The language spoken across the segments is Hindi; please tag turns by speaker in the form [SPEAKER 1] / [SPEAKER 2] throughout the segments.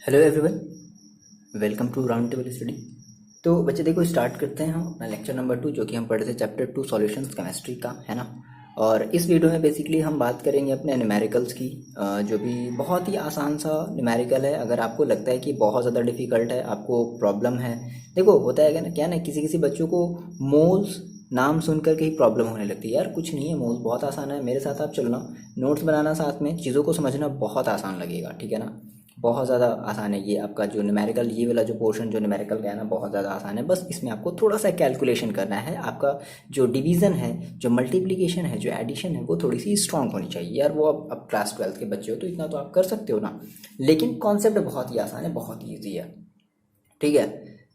[SPEAKER 1] Hello everyone, welcome to round table study. तो बच्चे देखो, स्टार्ट करते हैं हम अपना लेक्चर नंबर 2 जो कि हम पढ़े थे चैप्टर 2 सॉल्यूशंस केमिस्ट्री का, है ना। और इस वीडियो में बेसिकली हम बात करेंगे अपने न्यूमेरिकल्स की, जो भी बहुत ही आसान सा न्यूमेरिकल है। अगर आपको लगता है कि बहुत ज़्यादा डिफिकल्ट है, आपको प्रॉब्लम है, देखो होता है क्या ना, किसी किसी बच्चों को मोल्स नाम सुन कर के ही प्रॉब्लम होने लगती है। यार कुछ नहीं है, मोल्स बहुत आसान है, मेरे साथ आप चलना, नोट्स बनाना साथ में, चीज़ों को समझना बहुत आसान लगेगा, ठीक है ना। बहुत ज़्यादा आसान है ये आपका जो न्यूमेरिकल, ये वाला जो पोर्शन जो न्यूमेरिकल का है ना, बहुत ज़्यादा आसान है। बस इसमें आपको थोड़ा सा कैलकुलेशन करना है। आपका जो डिवीज़न है, जो मल्टीप्लिकेशन है, जो एडिशन है, वो थोड़ी सी स्ट्रांग होनी चाहिए। यार वो अब क्लास 12 के बच्चे हो तो इतना तो आप कर सकते हो ना। लेकिन कॉन्सेप्ट बहुत ही आसान है, बहुत ही ईजी है, ठीक है।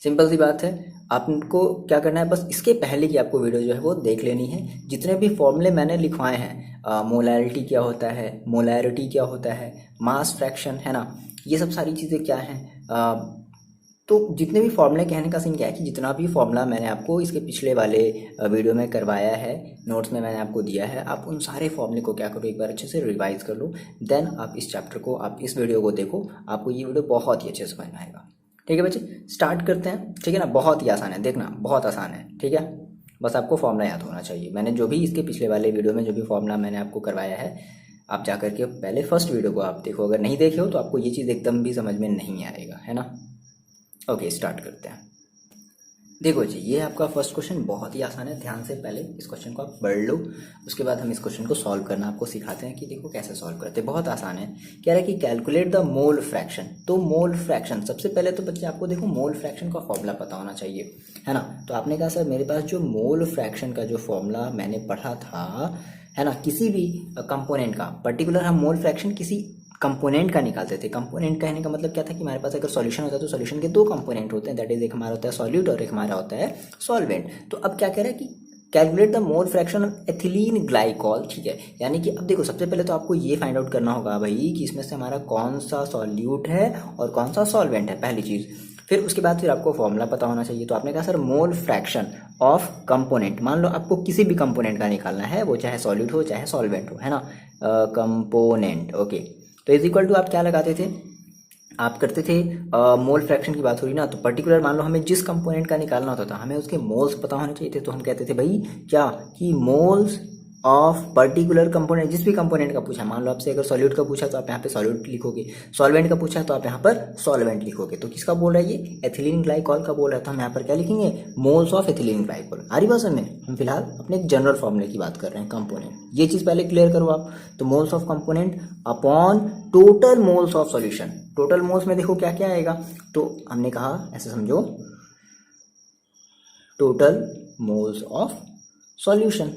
[SPEAKER 1] सिंपल सी बात है। आपको क्या करना है, बस इसके पहले की आपको वीडियो जो है वो देख लेनी है। जितने भी फॉर्मूले मैंने लिखवाए हैं, मोलैरिटी क्या होता है, मोलैरिटी क्या होता है, मास फ्रैक्शन, है ना, ये सब सारी चीज़ें क्या हैं। तो जितने भी फॉर्मूले, कहने का सीन क्या है कि जितना भी फॉर्मूला मैंने आपको इसके पिछले वाले वीडियो में करवाया है, नोट्स में मैंने आपको दिया है, आप उन सारे फॉर्मूले को क्या करो, एक बार अच्छे से रिवाइज कर लो। देन आप इस चैप्टर को, आप इस वीडियो को देखो, आपको ये वीडियो बहुत ही अच्छे से समझ में आएगा। ठीक है बच्चे, स्टार्ट करते हैं, ठीक है ना। बहुत ही आसान है, देखना बहुत आसान है, ठीक है। बस आपको फॉर्मूला याद होना चाहिए। मैंने जो भी इसके पिछले वाले वीडियो में जो भी फॉर्मूला मैंने आपको करवाया है, आप जा करके पहले फर्स्ट वीडियो को आप देखो। अगर नहीं देखे हो तो आपको ये चीज़ एकदम भी समझ में नहीं आएगा, है ना। ओके, स्टार्ट करते हैं। देखो जी, ये आपका फर्स्ट क्वेश्चन बहुत ही आसान है। ध्यान से पहले इस क्वेश्चन को आप पढ़ लो, उसके बाद हम इस क्वेश्चन को सॉल्व करना आपको सिखाते हैं कि देखो कैसे सॉल्व करते हैं। बहुत आसान है। कह रहा है कि कैलकुलेट द मोल फ्रैक्शन। तो मोल फ्रैक्शन, सबसे पहले तो बच्चे आपको देखो मोल फ्रैक्शन का फॉर्मूला पता होना चाहिए, है ना। तो आपने कहा सर मेरे पास जो मोल फ्रैक्शन का जो फॉर्मूला मैंने पढ़ा था, है ना, किसी भी कंपोनेंट का, पर्टिकुलर हम मोल फ्रैक्शन किसी कंपोनेंट का निकालते थे। कंपोनेंट कहने का मतलब क्या था कि हमारे पास अगर सॉल्यूशन होता है तो सॉल्यूशन के दो कंपोनेंट होते हैं, दैट इज एक हमारा होता है सॉल्यूट और एक हमारा होता है सॉल्वेंट। तो अब क्या कह रहा है कि calculate the mole fraction of ethylene glycol, ठीक है। यानी कि अब देखो, सबसे पहले तो आपको ये फाइंड आउट करना होगा भाई कि इसमें से हमारा कौन सा सॉल्यूट है और कौन सा सॉल्वेंट है, पहली चीज़। फिर उसके बाद फिर आपको फॉर्मूला पता होना चाहिए। तो आपने कहा sir mole fraction of component, मान लो आपको किसी भी कंपोनेंट का निकालना है, वो चाहे सॉल्यूट हो चाहे सॉल्वेंट हो, है ना, कंपोनेंट। ओके, तो इज इक्वल टू आप क्या लगाते थे, आप करते थे मोल फ्रैक्शन की बात हो रही ना, तो पर्टिकुलर मान लो हमें जिस कंपोनेंट का निकालना होता था, हमें उसके मोल्स पता होने चाहिए थे। तो हम कहते थे भाई क्या, कि मोल्स ऑफ पर्टिकुलर कंपोनेंट, जिस भी कंपोनेंट का पूछा, मान लो आपसे अगर सॉल्यूट का पूछा तो आप यहाँ पे सॉल्यूट लिखोगे, सॉल्वेंट का पूछा तो आप यहाँ पर सॉल्वेंट लिखोगे। तो किसका बोल रहा है ये, एथिलीन ग्लाइकॉल का बोल रहा था। हम यहाँ पर क्या लिखेंगे, मोल्स ऑफ एथिलीन ग्लाइकॉल। आ रही बात समझ में। हम फिलहाल अपने जनरल फॉर्मूले की बात कर रहे हैं, कंपोनेंट, ये चीज़ पहले क्लियर करो आप। तो moles of component upon total moles of solution. Total moles में देखो क्या क्या आएगा, तो हमने कहा ऐसे समझो, टोटल मोल्स ऑफ सॉल्यूशन।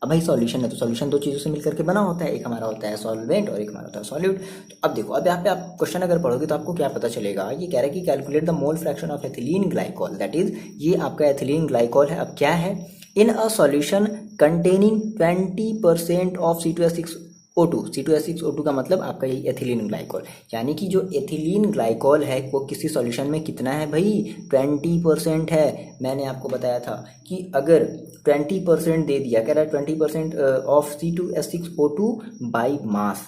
[SPEAKER 1] अब भाई सॉल्यूशन है तो सॉल्यूशन दो चीज़ों से मिलकर के बना होता है, एक हमारा होता है सॉल्वेंट और एक हमारा होता है सॉल्यूट। तो अब देखो, अब यहाँ पे आप क्वेश्चन अगर पढ़ोगे तो आपको क्या पता चलेगा, ये कह रहा है कि calculate the mole fraction of ethylene glycol, that is ये आपका एथिलीन ग्लाइकॉल है। अब क्या है, in a solution containing 20% of C2H6O2। C2H6O2 का मतलब आपका ये एथिलीन ग्लाइकॉल, यानी कि जो एथिलीन ग्लाइकॉल है वो किसी सॉल्यूशन में कितना है भाई, 20% है। मैंने आपको बताया था कि अगर 20% दे दिया, कह रहा है 20% ऑफ C2H6O2 बाई मास,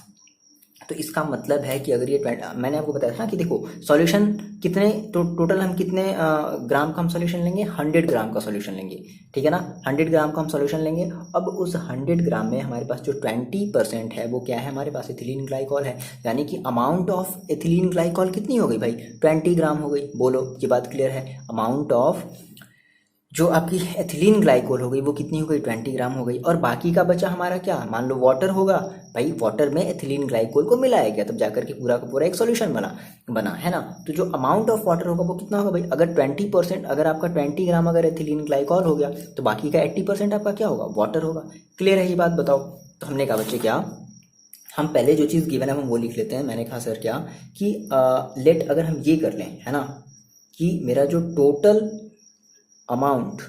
[SPEAKER 1] तो इसका मतलब है कि अगर ये मैंने आपको बताया था ना कि देखो सॉल्यूशन कितने, तो टोटल हम कितने ग्राम का हम सॉल्यूशन लेंगे, 100 ग्राम का सॉल्यूशन लेंगे, ठीक है ना। 100 ग्राम का हम सॉल्यूशन लेंगे। अब उस 100 ग्राम में हमारे पास जो 20% है वो क्या है, हमारे पास एथिलीन ग्लाइकॉल है। यानी कि अमाउंट ऑफ एथिलीन ग्लाइकॉल कितनी हो गई भाई, 20 ग्राम हो गई। बोलो, ये बात क्लियर है। अमाउंट ऑफ जो आपकी एथिलीन ग्लाइकोल हो गई वो कितनी हो गई, 20 ग्राम हो गई। और बाकी का बचा हमारा क्या, मान लो वाटर होगा, भाई वाटर में एथिलीन ग्लाइकोल को मिलाया गया, तब जाकर के पूरा का पूरा एक सॉल्यूशन बना, है ना। तो जो अमाउंट ऑफ वाटर होगा वो कितना होगा भाई, अगर 20%, अगर आपका 20 ग्राम अगर एथिलीन ग्लाइकोल हो गया तो बाकी का 80% आपका क्या होगा, वाटर होगा। क्लियर है ये बात, बताओ। तो हमने कहा बच्चे क्या, हम पहले जो चीज़ गिवन है हम वो लिख लेते हैं। मैंने कहा सर क्या कि लेट, अगर हम ये कर लें, है ना, कि मेरा जो टोटल अमाउंट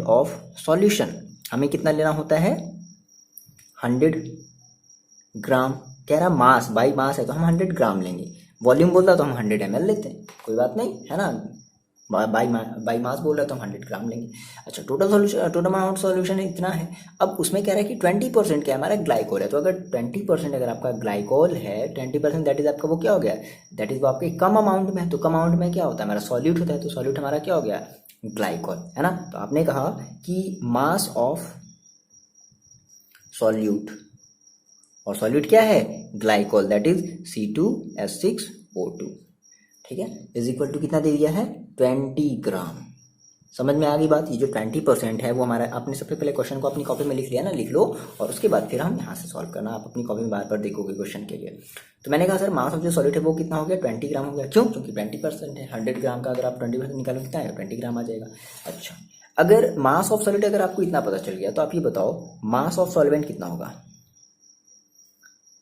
[SPEAKER 1] ऑफ सॉल्यूशन हमें कितना लेना होता है, 100 ग्राम। कह रहा मास बाई मास है तो हम 100 ग्राम लेंगे, वॉल्यूम बोलता तो हम 100 ml लेते हैं, कोई बात नहीं, है ना। बाई मास बोल रहा है तो हम 100 ग्राम लेंगे। अच्छा, टोटल अमाउंट सॉल्यूशन इतना है। अब उसमें कह रहा है कि 20% क्या है हमारा ग्लाइकोल है। तो अगर 20% अगर आपका ग्लाइकोल है, 20% दैट इज आपका वो क्या हो गया, दैट इज वो आपके कम अमाउंट में है। तो कम अमाउंट में क्या होता है हमारा सॉल्यूट होता है, तो सॉल्यूट हमारा क्या हो गया, ग्लाइकोल, है ना। तो आपने कहा कि मास ऑफ सॉल्यूट, और सॉल्यूट क्या है, ग्लाइकोल, दैट इज C2H6O2, ठीक है, इज इक्वल टू कितना दे दिया है, 20 ग्राम। समझ में आ गई बात। ये जो 20% है वो हमारा, आपने सबसे पहले क्वेश्चन को अपनी कॉपी में लिख लिया ना, लिख लो, और उसके बाद फिर हम यहाँ से सॉल्व करना, आप अपनी कॉपी में बार बार देखोगे क्वेश्चन के लिए। तो मैंने कहा सर मास ऑफ जो सॉल्यूट है वो कितना हो गया, 20 ग्राम हो गया। क्यों, क्योंकि 20% है। 100 ग्राम का अगर आप 20% निकालो कितना है, 20 ग्राम आ जाएगा। अच्छा, अगर मास ऑफ सॉल्यूट अगर आपको इतना पता चल गया तो आप ये बताओ मास ऑफ सॉल्वेंट कितना होगा।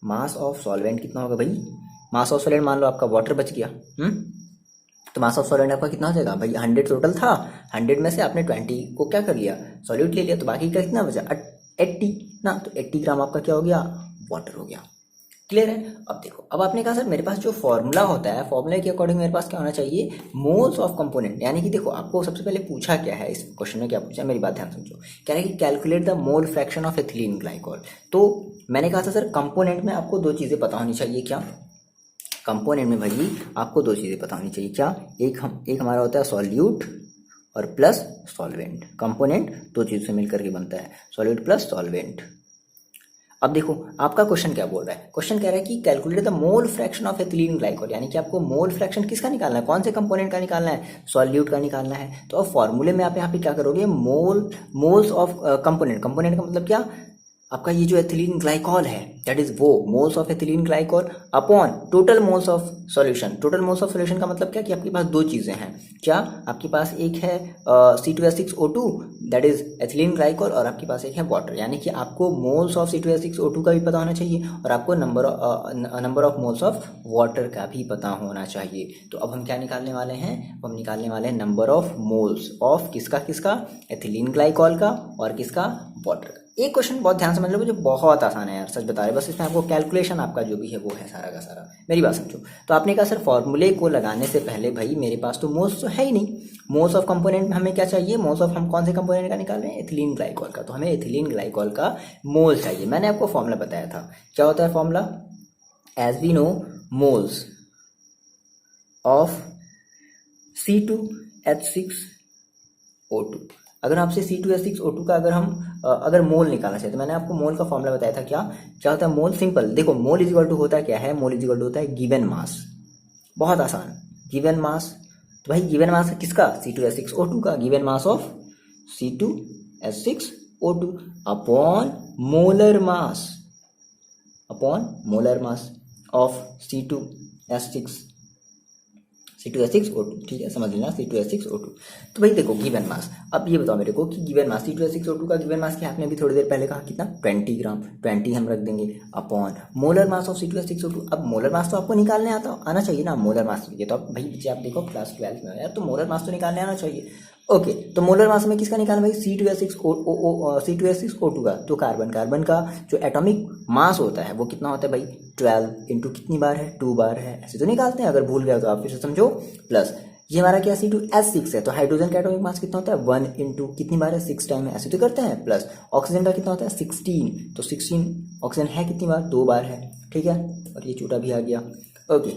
[SPEAKER 1] मास ऑफ सॉल्वेंट कितना होगा भाई, मास ऑफ सॉल्वेंट मान लो आपका वाटर बच गया, तो मास ऑफ सॉल्वेंट आपका कितना हो जाएगा भाई, 100 टोटल था, 100 में से आपने 20 को क्या कर लिया, सॉल्यूट ले लिया, तो बाकी का कितना बचा, 80 ना। तो 80 ग्राम आपका क्या हो गया, वाटर हो गया। क्लियर है। अब देखो, अब आपने कहा सर मेरे पास जो फॉर्मूला होता है, फॉर्मूले के अकॉर्डिंग मेरे पास क्या होना चाहिए, मोल्स ऑफ कंपोनेंट। यानी कि देखो आपको सबसे पहले पूछा क्या है, इस क्वेश्चन में क्या पूछा है, मेरी बात ध्यान समझो। कह रहा है कि calculate the mole fraction of ethylene glycol. तो मैंने कहा था सर कंपोनेंट में आपको दो चीज़ें पता होनी चाहिए। क्या, कंपोनेंट में भाई आपको दो चीज़ें पता होनी चाहिए। क्या, एक हमारा होता है सॉल्यूट और प्लस सॉल्वेंट। कंपोनेंट दो चीज़ से मिलकर के बनता है, सॉल्यूट प्लस सॉल्वेंट। अब देखो आपका क्वेश्चन क्या बोल रहा है, क्वेश्चन कह रहा है कि calculate the mole fraction of ethylene glycol. यानी कि आपको मोल फ्रैक्शन किसका निकालना है, कौन से कंपोनेंट का निकालना है, सॉल्यूट का निकालना है। तो अब फॉर्मूले में आप यहाँ पे क्या करोगे, मोल्स ऑफ कंपोनेंट। कंपोनेंट का मतलब क्या, आपका ये जो एथिलीन ग्लाइकोल है दैट इज वो moles of ethylene glycol upon total moles of solution. Total moles of solution का मतलब क्या कि आपके पास दो चीज़ें हैं। क्या, आपके पास एक है C2H6O2 that is ethylene glycol, और आपके पास एक है वाटर। यानी कि आपको मोल्स ऑफ C2H6O2 का भी पता होना चाहिए और आपको number of moles of water का भी पता होना चाहिए। तो अब हम क्या निकालने वाले हैं, हम निकालने वाले हैं नंबर ऑफ मोल्स ऑफ किसका किसका, एथिलीन ग्लाइकोल का और किसका, वाटर का। एक क्वेश्चन बहुत ध्यान से समझ लो, मुझे बहुत आसान है यार, सच बता रहे, बस इसमें आपको कैलकुलेशन आपका जो भी है वो है सारा का सारा, मेरी बात समझो। तो आपने कहा सर फॉर्मूले को लगाने से पहले भाई मेरे पास तो मोल्स तो है ही नहीं, मोल्स ऑफ कंपोनेंट में हमें क्या चाहिए, मोल्स ऑफ हम कौन से कंपोनेंट का निकाल रहे हैं, एथिलीन ग्लाइकोल का। तो हमें एथिलीन ग्लाइकोल का मोल चाहिए। मैंने आपको फॉर्मूला बताया था, क्या होता है formula, as we know moles of C2H6O2। अगर आपसे C2H6O2 का अगर मोल निकालना चाहिए तो मैंने आपको मोल का फॉर्मूला बताया था। क्या क्या होता है मोल, सिंपल देखो, मोल इज इक्वल टू होता है क्या है, मोल इज इक्वल टू होता है गिवन मास। बहुत आसान, गिवन मास। तो भाई गिवन मास है किसका, C2H6O2 का, given mass of C2H6O2 upon molar mass, upon molar mass of C2H6O2, ठीक है, समझ लेना C2H6O2। तो भाई देखो गिवन मास, अब ये बताओ मेरे को कि गिवन मास C2H6O2 का गिवन मास क्या, आपने अभी थोड़ी देर पहले कहा कितना, 20 ग्राम, 20 हम रख देंगे upon molar mass of C2H6O2। अब मोलर मास तो आपको निकालने आना चाहिए ना, मोलर मास। ये तो भाई बच्चे आप देखो क्लास 12 में हो यार, तो मोलर मास तो निकालने आना चाहिए। ओके, तो मोलर मास में किसका निकालना भाई, C2H6O2 का। तो कार्बन का जो एटॉमिक मास होता है वो कितना होता है भाई, 12 इंटू कितनी बार है, 2 बार है। ऐसे तो निकालते हैं, अगर भूल गया तो आप फिर से समझो, प्लस ये हमारा क्या C2H6 है, तो हाइड्रोजन का एटॉमिक मास कितना होता है, 1 इंटू कितनी बार है, 6 टाइम है, ऐसे तो करते हैं। प्लस ऑक्सीजन का कितना होता है 16, तो 16 ऑक्सीजन है कितनी बार, 2 बार है, ठीक है, और ये छोटा भी आ गया। ओके,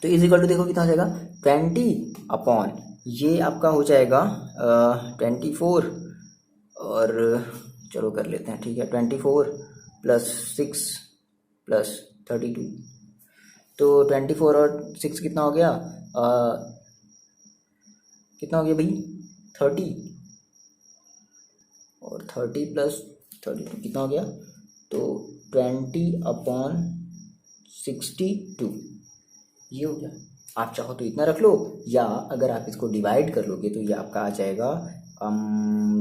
[SPEAKER 1] तो इज इक्वल टू देखो कितना हो जाएगा, 20 अपॉन ये आपका हो जाएगा 24, और चलो कर लेते हैं, ठीक है, 24 प्लस 6 प्लस 32, तो 24 और 6 कितना हो गया, कितना हो गया भाई 30, और 30 प्लस 32 कितना हो गया, तो 20 अपॉन 62, ये हो गया। आप चाहो तो इतना रख लो, या अगर आप इसको डिवाइड कर लोगे तो ये आपका आ जाएगा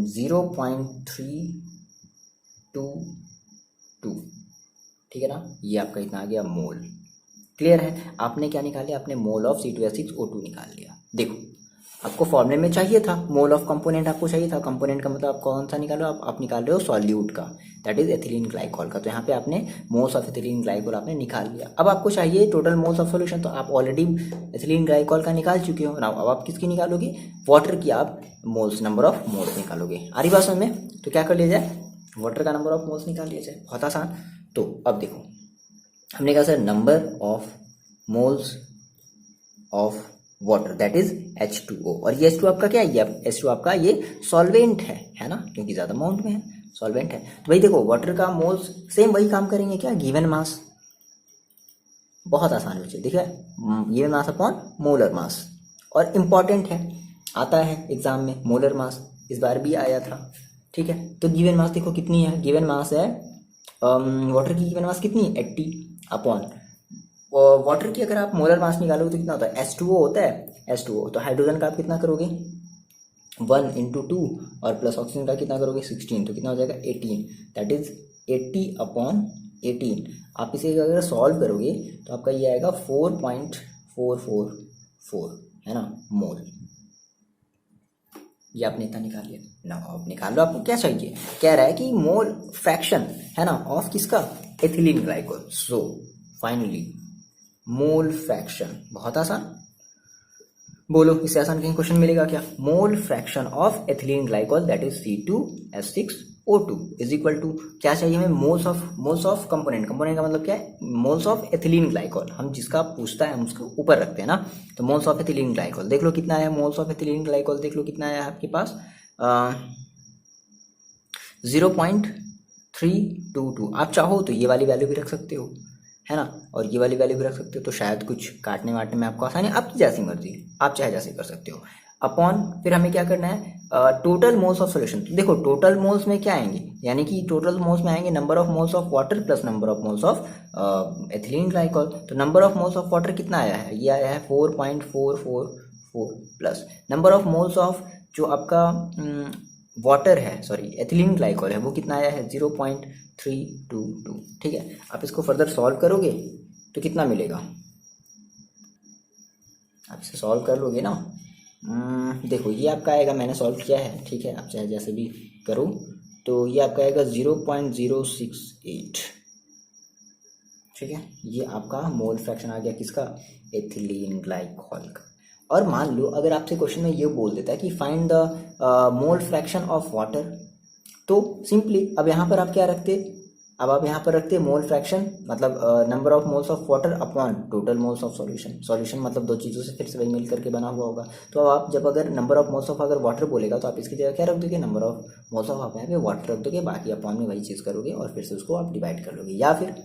[SPEAKER 1] 0.322, ठीक है ना, ये आपका इतना आ गया मोल। क्लियर है, आपने क्या निकाल लिया, आपने मोल ऑफ C2H6O2 निकाल लिया। देखो आपको फॉर्मूले में चाहिए था, मोल ऑफ कंपोनेंट आपको चाहिए था। कंपोनेंट का मतलब आप कौन सा निकालो, आप निकाल रहे हो सॉल्यूट का, दैट इज एथिलीन ग्लाइकॉल का। तो यहाँ पे आपने मोल्स ऑफ एथिलीन ग्लाइकॉल आपने निकाल लिया। अब आपको चाहिए टोटल मोल्स ऑफ सॉल्यूशन, तो आप ऑलरेडी एथिलीन ग्लाइकॉल का निकाल चुके हो ना। अब आप किसकी निकालोगे, वाटर की आप मोल्स, नंबर ऑफ मोल्स निकालोगे। आ रही बात समझ में? तो क्या कर लिया जाए, वाटर का नंबर ऑफ मोल्स निकाल लिया जाए, बहुत आसान। तो अब देखो हमने कहा sir number of moles of water that is H2O, और ये H2 आपका क्या है, ये H2 आपका ये सॉल्वेंट है ना, क्योंकि ज्यादा अमाउंट में है, सॉल्वेंट है। तो भाई देखो वाटर का मोल्स सेम वही काम करेंगे क्या, गिवन मास, बहुत आसान बच्चे देखिए, गिवन मास अपॉन मोलर मास। और इम्पॉर्टेंट है, आता है एग्जाम में मोलर मास, इस बार भी आया था, ठीक है। तो गिवन मास देखो कितनी है, गिवन मास है वाटर की गिवन मास कितनी है 80 अपॉन वाटर की अगर आप मोलर मास निकालोगे तो कितना होता है, H2O होता है, H2O। तो हाइड्रोजन का आप कितना करोगे 1 × 2 और प्लस ऑक्सीजन का कितना करोगे 16, तो कितना हो जाएगा 18, दैट इज 80 अपॉन 18। आप इसे अगर सॉल्व करोगे तो आपका ये आएगा 4.444 है ना मोल। ये आपने इतना निकाल लिया ना, आप निकाल लो। आपको क्या चाहिए, कह रहा है कि मोल फ्रैक्शन है ना ऑफ किसका, ethylene glycol. So finally mole fraction, बहुत आसान, बोलो इससे आसान कहीं क्वेश्चन मिलेगा क्या। Mole fraction of ethylene glycol that is C2H6O2 is equal to, क्या चाहिए हमें, मोल्स ऑफ कंपोनेंट। कंपोनेंट का मतलब क्या है, मोल्स ऑफ एथिलीन ग्लाइकोल। हम जिसका पूछता है हम उसको ऊपर रखते हैं ना। तो मोल्स ऑफ एथिलीन ग्लाइकोल देख लो कितना है, मोल्स ऑफ एथिलीन ग्लाइकोल देख लो कितना है आपके पास 0.322। आप चाहो तो ये वाली वैल्यू भी रख सकते हो है ना, और ये वाली वैल्यू भी रख सकते हो, तो शायद कुछ काटने वाटने में आपको आसानी, आपकी जैसी मर्जी, आप चाहे जैसे कर सकते हो। अपॉन फिर हमें क्या करना है, टोटल मोल्स ऑफ सॉल्यूशन। तो देखो टोटल मोल्स में क्या आएंगे, यानी कि टोटल मोल्स में आएंगे number of moles of water plus number of moles of ethylene glycol. तो number of moles of water कितना आया है, ये आया है 4.444 plus number of moles of जो आपका वाटर है, सॉरी एथिलीन ग्लाइकोल है, वो कितना आया है 0.322। ठीक है, आप इसको फर्दर सॉल्व करोगे तो कितना मिलेगा, आप इसे सॉल्व कर लोगे ना। देखो ये आपका आएगा, मैंने सॉल्व किया है, ठीक है, आप चाहे जैसे भी करो। तो ये आपका आएगा 0.068, ठीक है। ये आपका मोल फ्रैक्शन आ गया किसका, एथिलीन ग्लाइकोल का। और मान लो अगर आपसे क्वेश्चन में ये बोल देता है कि find the mole fraction of water, तो सिंपली अब यहाँ पर आप क्या रखते, अब आप यहाँ पर रखते मोल फ्रैक्शन मतलब number of moles of water upon total moles of solution. Solution मतलब दो चीज़ों से फिर से वही मिल करके बना हुआ होगा। तो अब आप जब अगर नंबर ऑफ मोल्स ऑफ अगर वाटर बोलेगा तो आप इसकी जगह क्या रख दोगे, नंबर ऑफ मोल्स ऑफ आप यहाँ पे वाटर रख दोगे, बाकी अपॉन में वही चीज़ करोगे और फिर से उसको आप डिवाइड कर लोगे। या फिर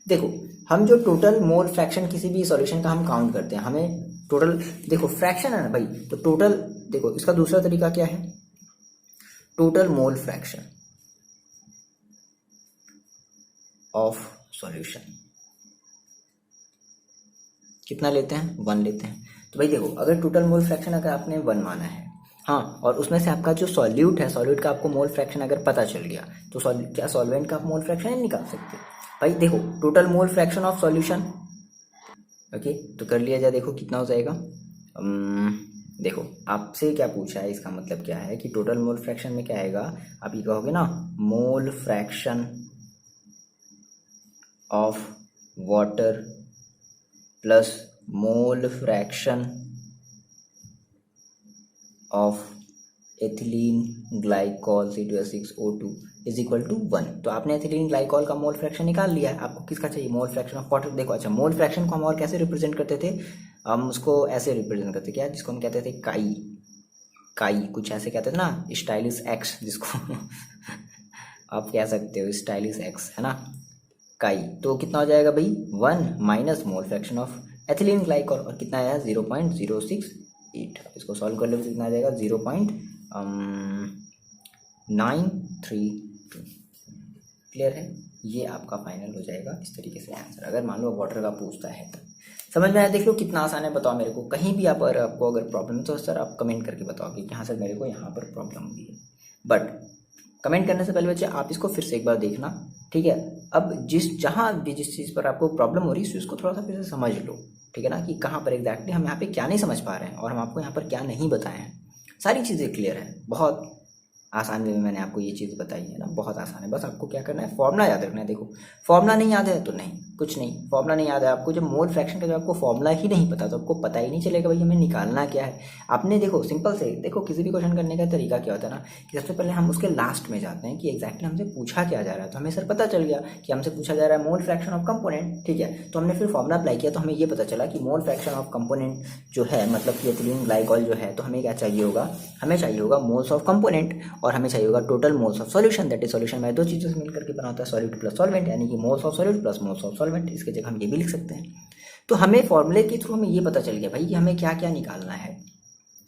[SPEAKER 1] देखो हम जो टोटल मोल फ्रैक्शन किसी भी सॉल्यूशन का हम काउंट करते हैं, हमें टोटल देखो फ्रैक्शन है ना भाई, तो टोटल देखो इसका दूसरा तरीका क्या है, total mole fraction of solution कितना लेते हैं, 1 लेते हैं। तो भाई देखो अगर टोटल मोल फ्रैक्शन अगर आपने 1 माना है, हाँ, और उसमें से आपका जो सॉल्यूट है, सॉल्यूट का आपको मोल फ्रैक्शन अगर पता चल गया तो क्या सॉल्वेंट का आप मोल फ्रैक्शन नहीं निकाल सकते। भाई देखो total mole fraction of solution, okay, तो कर लिया जाए, देखो कितना हो जाएगा। देखो आपसे क्या पूछा है, इसका मतलब क्या है कि टोटल मोल फ्रैक्शन में क्या आएगा, आप ये कहोगे ना mole fraction of water plus mole fraction of ethylene glycol C2H6O2 is equal to 1। तो आपने एथिलीन ग्लाइकोल का मोल फ्रैक्शन निकाल लिया है, आपको किसका चाहिए, मोल फ्रैक्शन ऑफ वाटर। देखो अच्छा, मोल फ्रैक्शन को हम और कैसे रिप्रेजेंट करते थे, हम उसको ऐसे रिप्रेजेंट करते क्या, जिसको हम कहते थे काई कुछ ऐसे कहते थे ना, स्टाइलिश एक्स जिसको आप कह सकते हो स्टाइलिश एक्स है ना, काई। तो कितना हो जाएगा भाई 1 minus mole fraction of ethylene glycol, और कितना आया 0.068। इसको सॉल्व कर लो तो कितना आ जाएगा 0.932। क्लियर है, ये आपका फाइनल हो जाएगा इस तरीके से आंसर, अगर मान लो वाटर का पूछता है तो। समझ में आया, देख लो कितना आसान है, बताओ मेरे को कहीं भी आप आपको अगर प्रॉब्लम है तो सर आप कमेंट करके बताओ कि यहाँ से मेरे को यहाँ पर प्रॉब्लम हुई है। बट कमेंट करने से पहले बच्चे आप इसको फिर से एक बार देखना, ठीक है। अब जिस चीज़ पर आपको प्रॉब्लम हो रही है उसको थोड़ा सा फिर से समझ लो, ठीक है ना, कि कहाँ पर एग्जैक्टली हम यहाँ पे क्या नहीं समझ पा रहे हैं और हम आपको यहाँ पर क्या नहीं बताए हैं। सारी चीज़ें क्लियर है, बहुत आसान वे में मैंने आपको ये चीज़ बताई है ना, बहुत आसान है। बस आपको क्या करना है, फॉर्मूला याद रखना है। देखो फॉर्मूला नहीं याद है तो नहीं, कुछ नहीं, फॉर्मूला नहीं याद है आपको, जब मोल फ्रैक्शन का जब आपको फॉर्मूला ही नहीं पता तो आपको पता ही नहीं चलेगा भाई हमें निकालना क्या है। आपने देखो सिंपल से देखो, किसी भी क्वेश्चन करने का तरीका क्या होता है ना, कि सबसे पहले हम उसके लास्ट में जाते हैं कि एग्जैक्टली हमसे पूछा क्या जा रहा है। तो हमें सर पता चल गया कि हमसे पूछा जा रहा है मोल फ्रैक्शन ऑफ कंपोनेंट, ठीक है। तो हमने फिर फॉर्मूला अप्लाई किया तो हमें ये पता चला कि मोल फ्रैक्शन ऑफ कंपोनेंट जो है, मतलब कि एथिलीन ग्लाइकॉल जो है, तो हमें क्या चाहिए होगा, हमें चाहिए होगा मोल्स ऑफ कंपोनेंट और हमें चाहिए होगा total moles of solution. That is solution में दो चीज़ों से मिलकर के बना होता है, सॉल्यूट प्लस सॉल्वेंट, यानी कि moles of solute plus moles of solvent. इसके जगह हम ये भी लिख सकते हैं। तो हमें फॉर्मूले के थ्रू हमें ये पता चल गया भाई कि हमें क्या क्या निकालना है।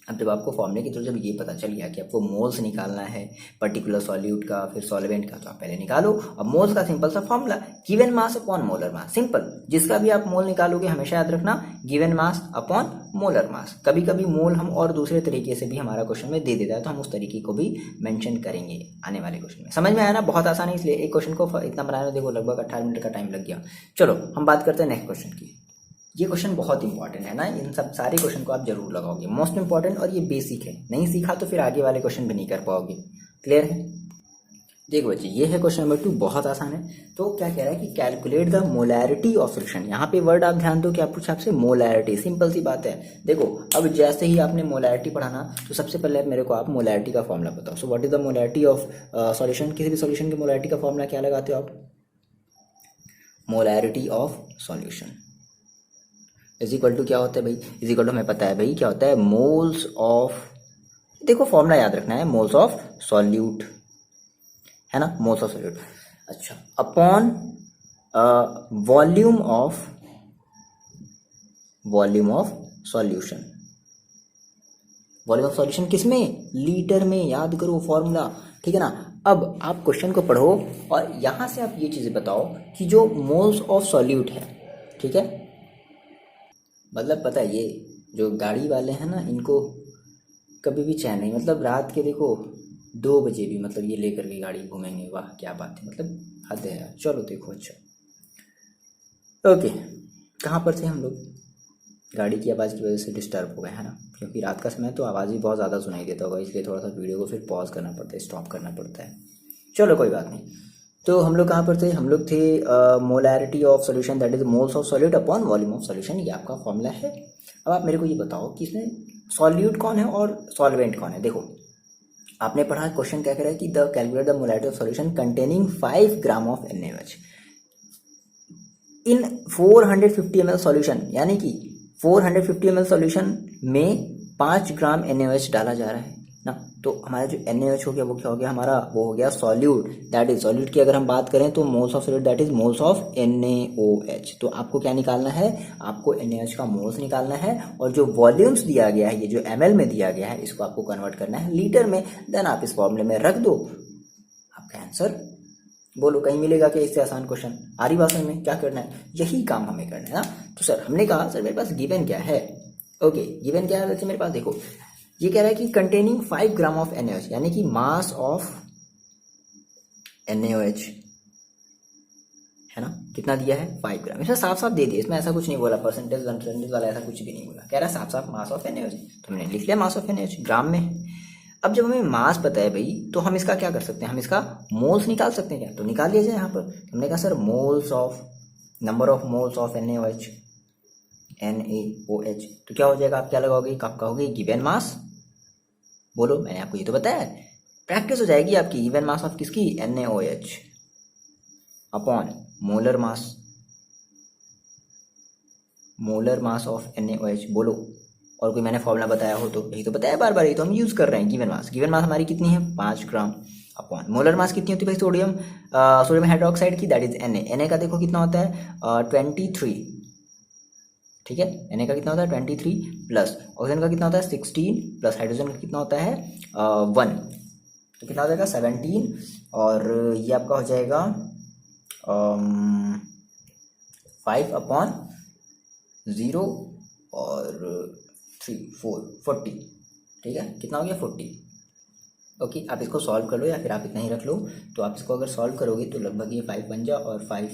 [SPEAKER 1] अब जब आपको फॉर्मूले के थ्रू जब ये पता चल गया कि आपको मोल्स निकालना है पर्टिकुलर सॉल्यूट का, फिर सॉल्वेंट का, तो आप पहले निकालो। अब मोल्स का सिंपल सा formula, given mass upon molar मास, सिंपल। जिसका भी आप मोल निकालोगे हमेशा याद रखना गिवन मास अपॉन मोलर मास। कभी कभी मोल हम और दूसरे तरीके से भी हमारा क्वेश्चन में दे देता है, तो हम उस तरीके को भी मेंशन करेंगे आने वाले क्वेश्चन में। समझ में आया ना, बहुत आसान है। इसलिए एक क्वेश्चन को इतना बनाने में देखो लगभग 18 मिनट का टाइम लग गया। चलो हम बात करते हैं नेक्स्ट क्वेश्चन की। ये क्वेश्चन बहुत इंपॉर्टेंट है ना, इन सब सारे क्वेश्चन को आप जरूर लगाओगे, मोस्ट इंपॉर्टेंट, और ये बेसिक है। नहीं सीखा तो फिर आगे वाले क्वेश्चन भी नहीं कर पाओगे। क्लियर है? देखो बच्चे, ये है क्वेश्चन नंबर 2, बहुत आसान है। तो क्या कह रहा है कि calculate the molarity of solution. यहाँ पे वर्ड आप ध्यान दो, क्या पूछा आपसे, मोलैरिटी। सिंपल सी बात है। देखो अब जैसे ही आपने मोलैरिटी पढ़ाना तो सबसे पहले मेरे को आप मोलैरिटी का फॉर्मूला बताओ। So what is the molarity of solution. किसी भी सॉल्यूशन की मोलैरिटी का फॉर्मूला क्या लगाते हो आप? Molarity of solution is equal to क्या होता है भाई, इज इक्वल टू हमें पता है भाई क्या होता है, मोल्स ऑफ, देखो फॉर्मूला याद रखना है, मोल्स ऑफ सॉल्यूट, है ना, मोल्स ऑफ सॉल्यूट। अच्छा, upon volume of solution. Volume of solution किसमें, लीटर में। याद करो फॉर्मूला, ठीक है ना। अब आप क्वेश्चन को पढ़ो और यहां से आप ये चीजें बताओ कि जो मोल्स ऑफ सॉल्यूट है, ठीक है, मतलब पता है ये जो गाड़ी वाले हैं ना, इनको कभी भी चैन नहीं, मतलब रात के देखो 2 बजे भी मतलब ये लेकर के गाड़ी घूमेंगे, वाह क्या बात है, मतलब हद है यार। चलो देखो, अच्छा ओके, कहाँ पर थे हम लोग? गाड़ी की आवाज़ की वजह से डिस्टर्ब हो गए, है ना, क्योंकि रात का समय तो आवाज़ भी बहुत ज़्यादा सुनाई देता होगा, इसलिए थोड़ा सा वीडियो को फिर पॉज करना पड़ता है, स्टॉप करना पड़ता है। चलो कोई बात नहीं। तो हम लोग कहाँ पर थे? हम लोग थे molarity of solution, that is moles of solute upon volume of solution. ये आपका फॉर्मूला है। अब आप मेरे को ये बताओ कि इसमें सॉल्यूट कौन है और सॉल्वेंट कौन है। देखो आपने पढ़ा, क्वेश्चन क्या कह रहा है कि the calculate the molarity of solution containing 5 gram of NaOH in 450 ml solution, यानी कि 450 ml सॉल्यूशन में 5 ग्राम NaOH डाला जा रहा है ना। तो हमारा जो NaOH हो गया वो क्या हो गया हमारा, वो हो गया सॉल्यूट। दैट इज सॉल्यूट की अगर हम बात करें तो moles of solute that is moles of NaOH। तो आपको क्या निकालना है, आपको NaOH का मोल्स निकालना है, और जो वॉल्यूम्स दिया गया है, ये जो ml में दिया गया है, इसको आपको कन्वर्ट करना है लीटर में। देन आप इस फॉर्मूले में रख दो, आपका आंसर। बोलो कहीं मिलेगा क्या इससे आसान क्वेश्चन? आ रही बात में क्या करना है, यही काम हमें करना है ना। तो सर हमने कहा सर मेरे पास गिवन क्या है, ओके गिवन क्या है वैसे मेरे पास, देखो ये कह रहा है कि कंटेनिंग 5 ग्राम ऑफ NaOH, यानी कि मास ऑफ NaOH, है ना, कितना दिया है 5 ग्राम। इसमें साफ साफ दे दिया, इसमें ऐसा कुछ नहीं बोला परसेंटेज वाला, ऐसा कुछ भी नहीं बोला, कह रहा है साफ साफ मास ऑफ NaOH। तो हमने लिख लिया मास ऑफ NaOH ग्राम में। अब जब हमें मास पता है भाई, तो हम इसका क्या कर सकते हैं, हम इसका मोल्स निकाल सकते हैं क्या? तो निकाल लिया जाए यहाँ पर। हमने कहा sir moles of, number of moles of NaOH, तो क्या हो जाएगा, आप क्या लगाओगे, आप कहोगे गिवन मास। बोलो, मैंने आपको ये तो बताया, प्रैक्टिस हो जाएगी आपकी। गिवन मास ऑफ किसकी, NaOH upon molar mass of NaOH। बोलो, और कोई मैंने फॉर्मूला बताया हो तो? यही तो बताया बार बार, ये तो हम यूज कर रहे हैं। गिवन मास हमारी कितनी है, 5 ग्राम अपॉन मोलर मास कितनी होती है भाई, सोडियम हाइड्रोक्साइड की, दैट इज Na का देखो कितना होता है 23, ठीक है। Na का कितना होता है 23 प्लस ऑक्सीजन का कितना होता है 16 प्लस हाइड्रोजन का कितना होता है 1, तो कितना हो जाएगा 17, और ये आपका हो जाएगा 5 अपॉन 0 और 3 4 40, ठीक है, कितना हो गया 40। ओके, आप इसको सॉल्व कर लो या फिर आप इतना ही रख लो। तो आप इसको अगर सॉल्व करोगे तो लगभग ये 5 बन जा और 5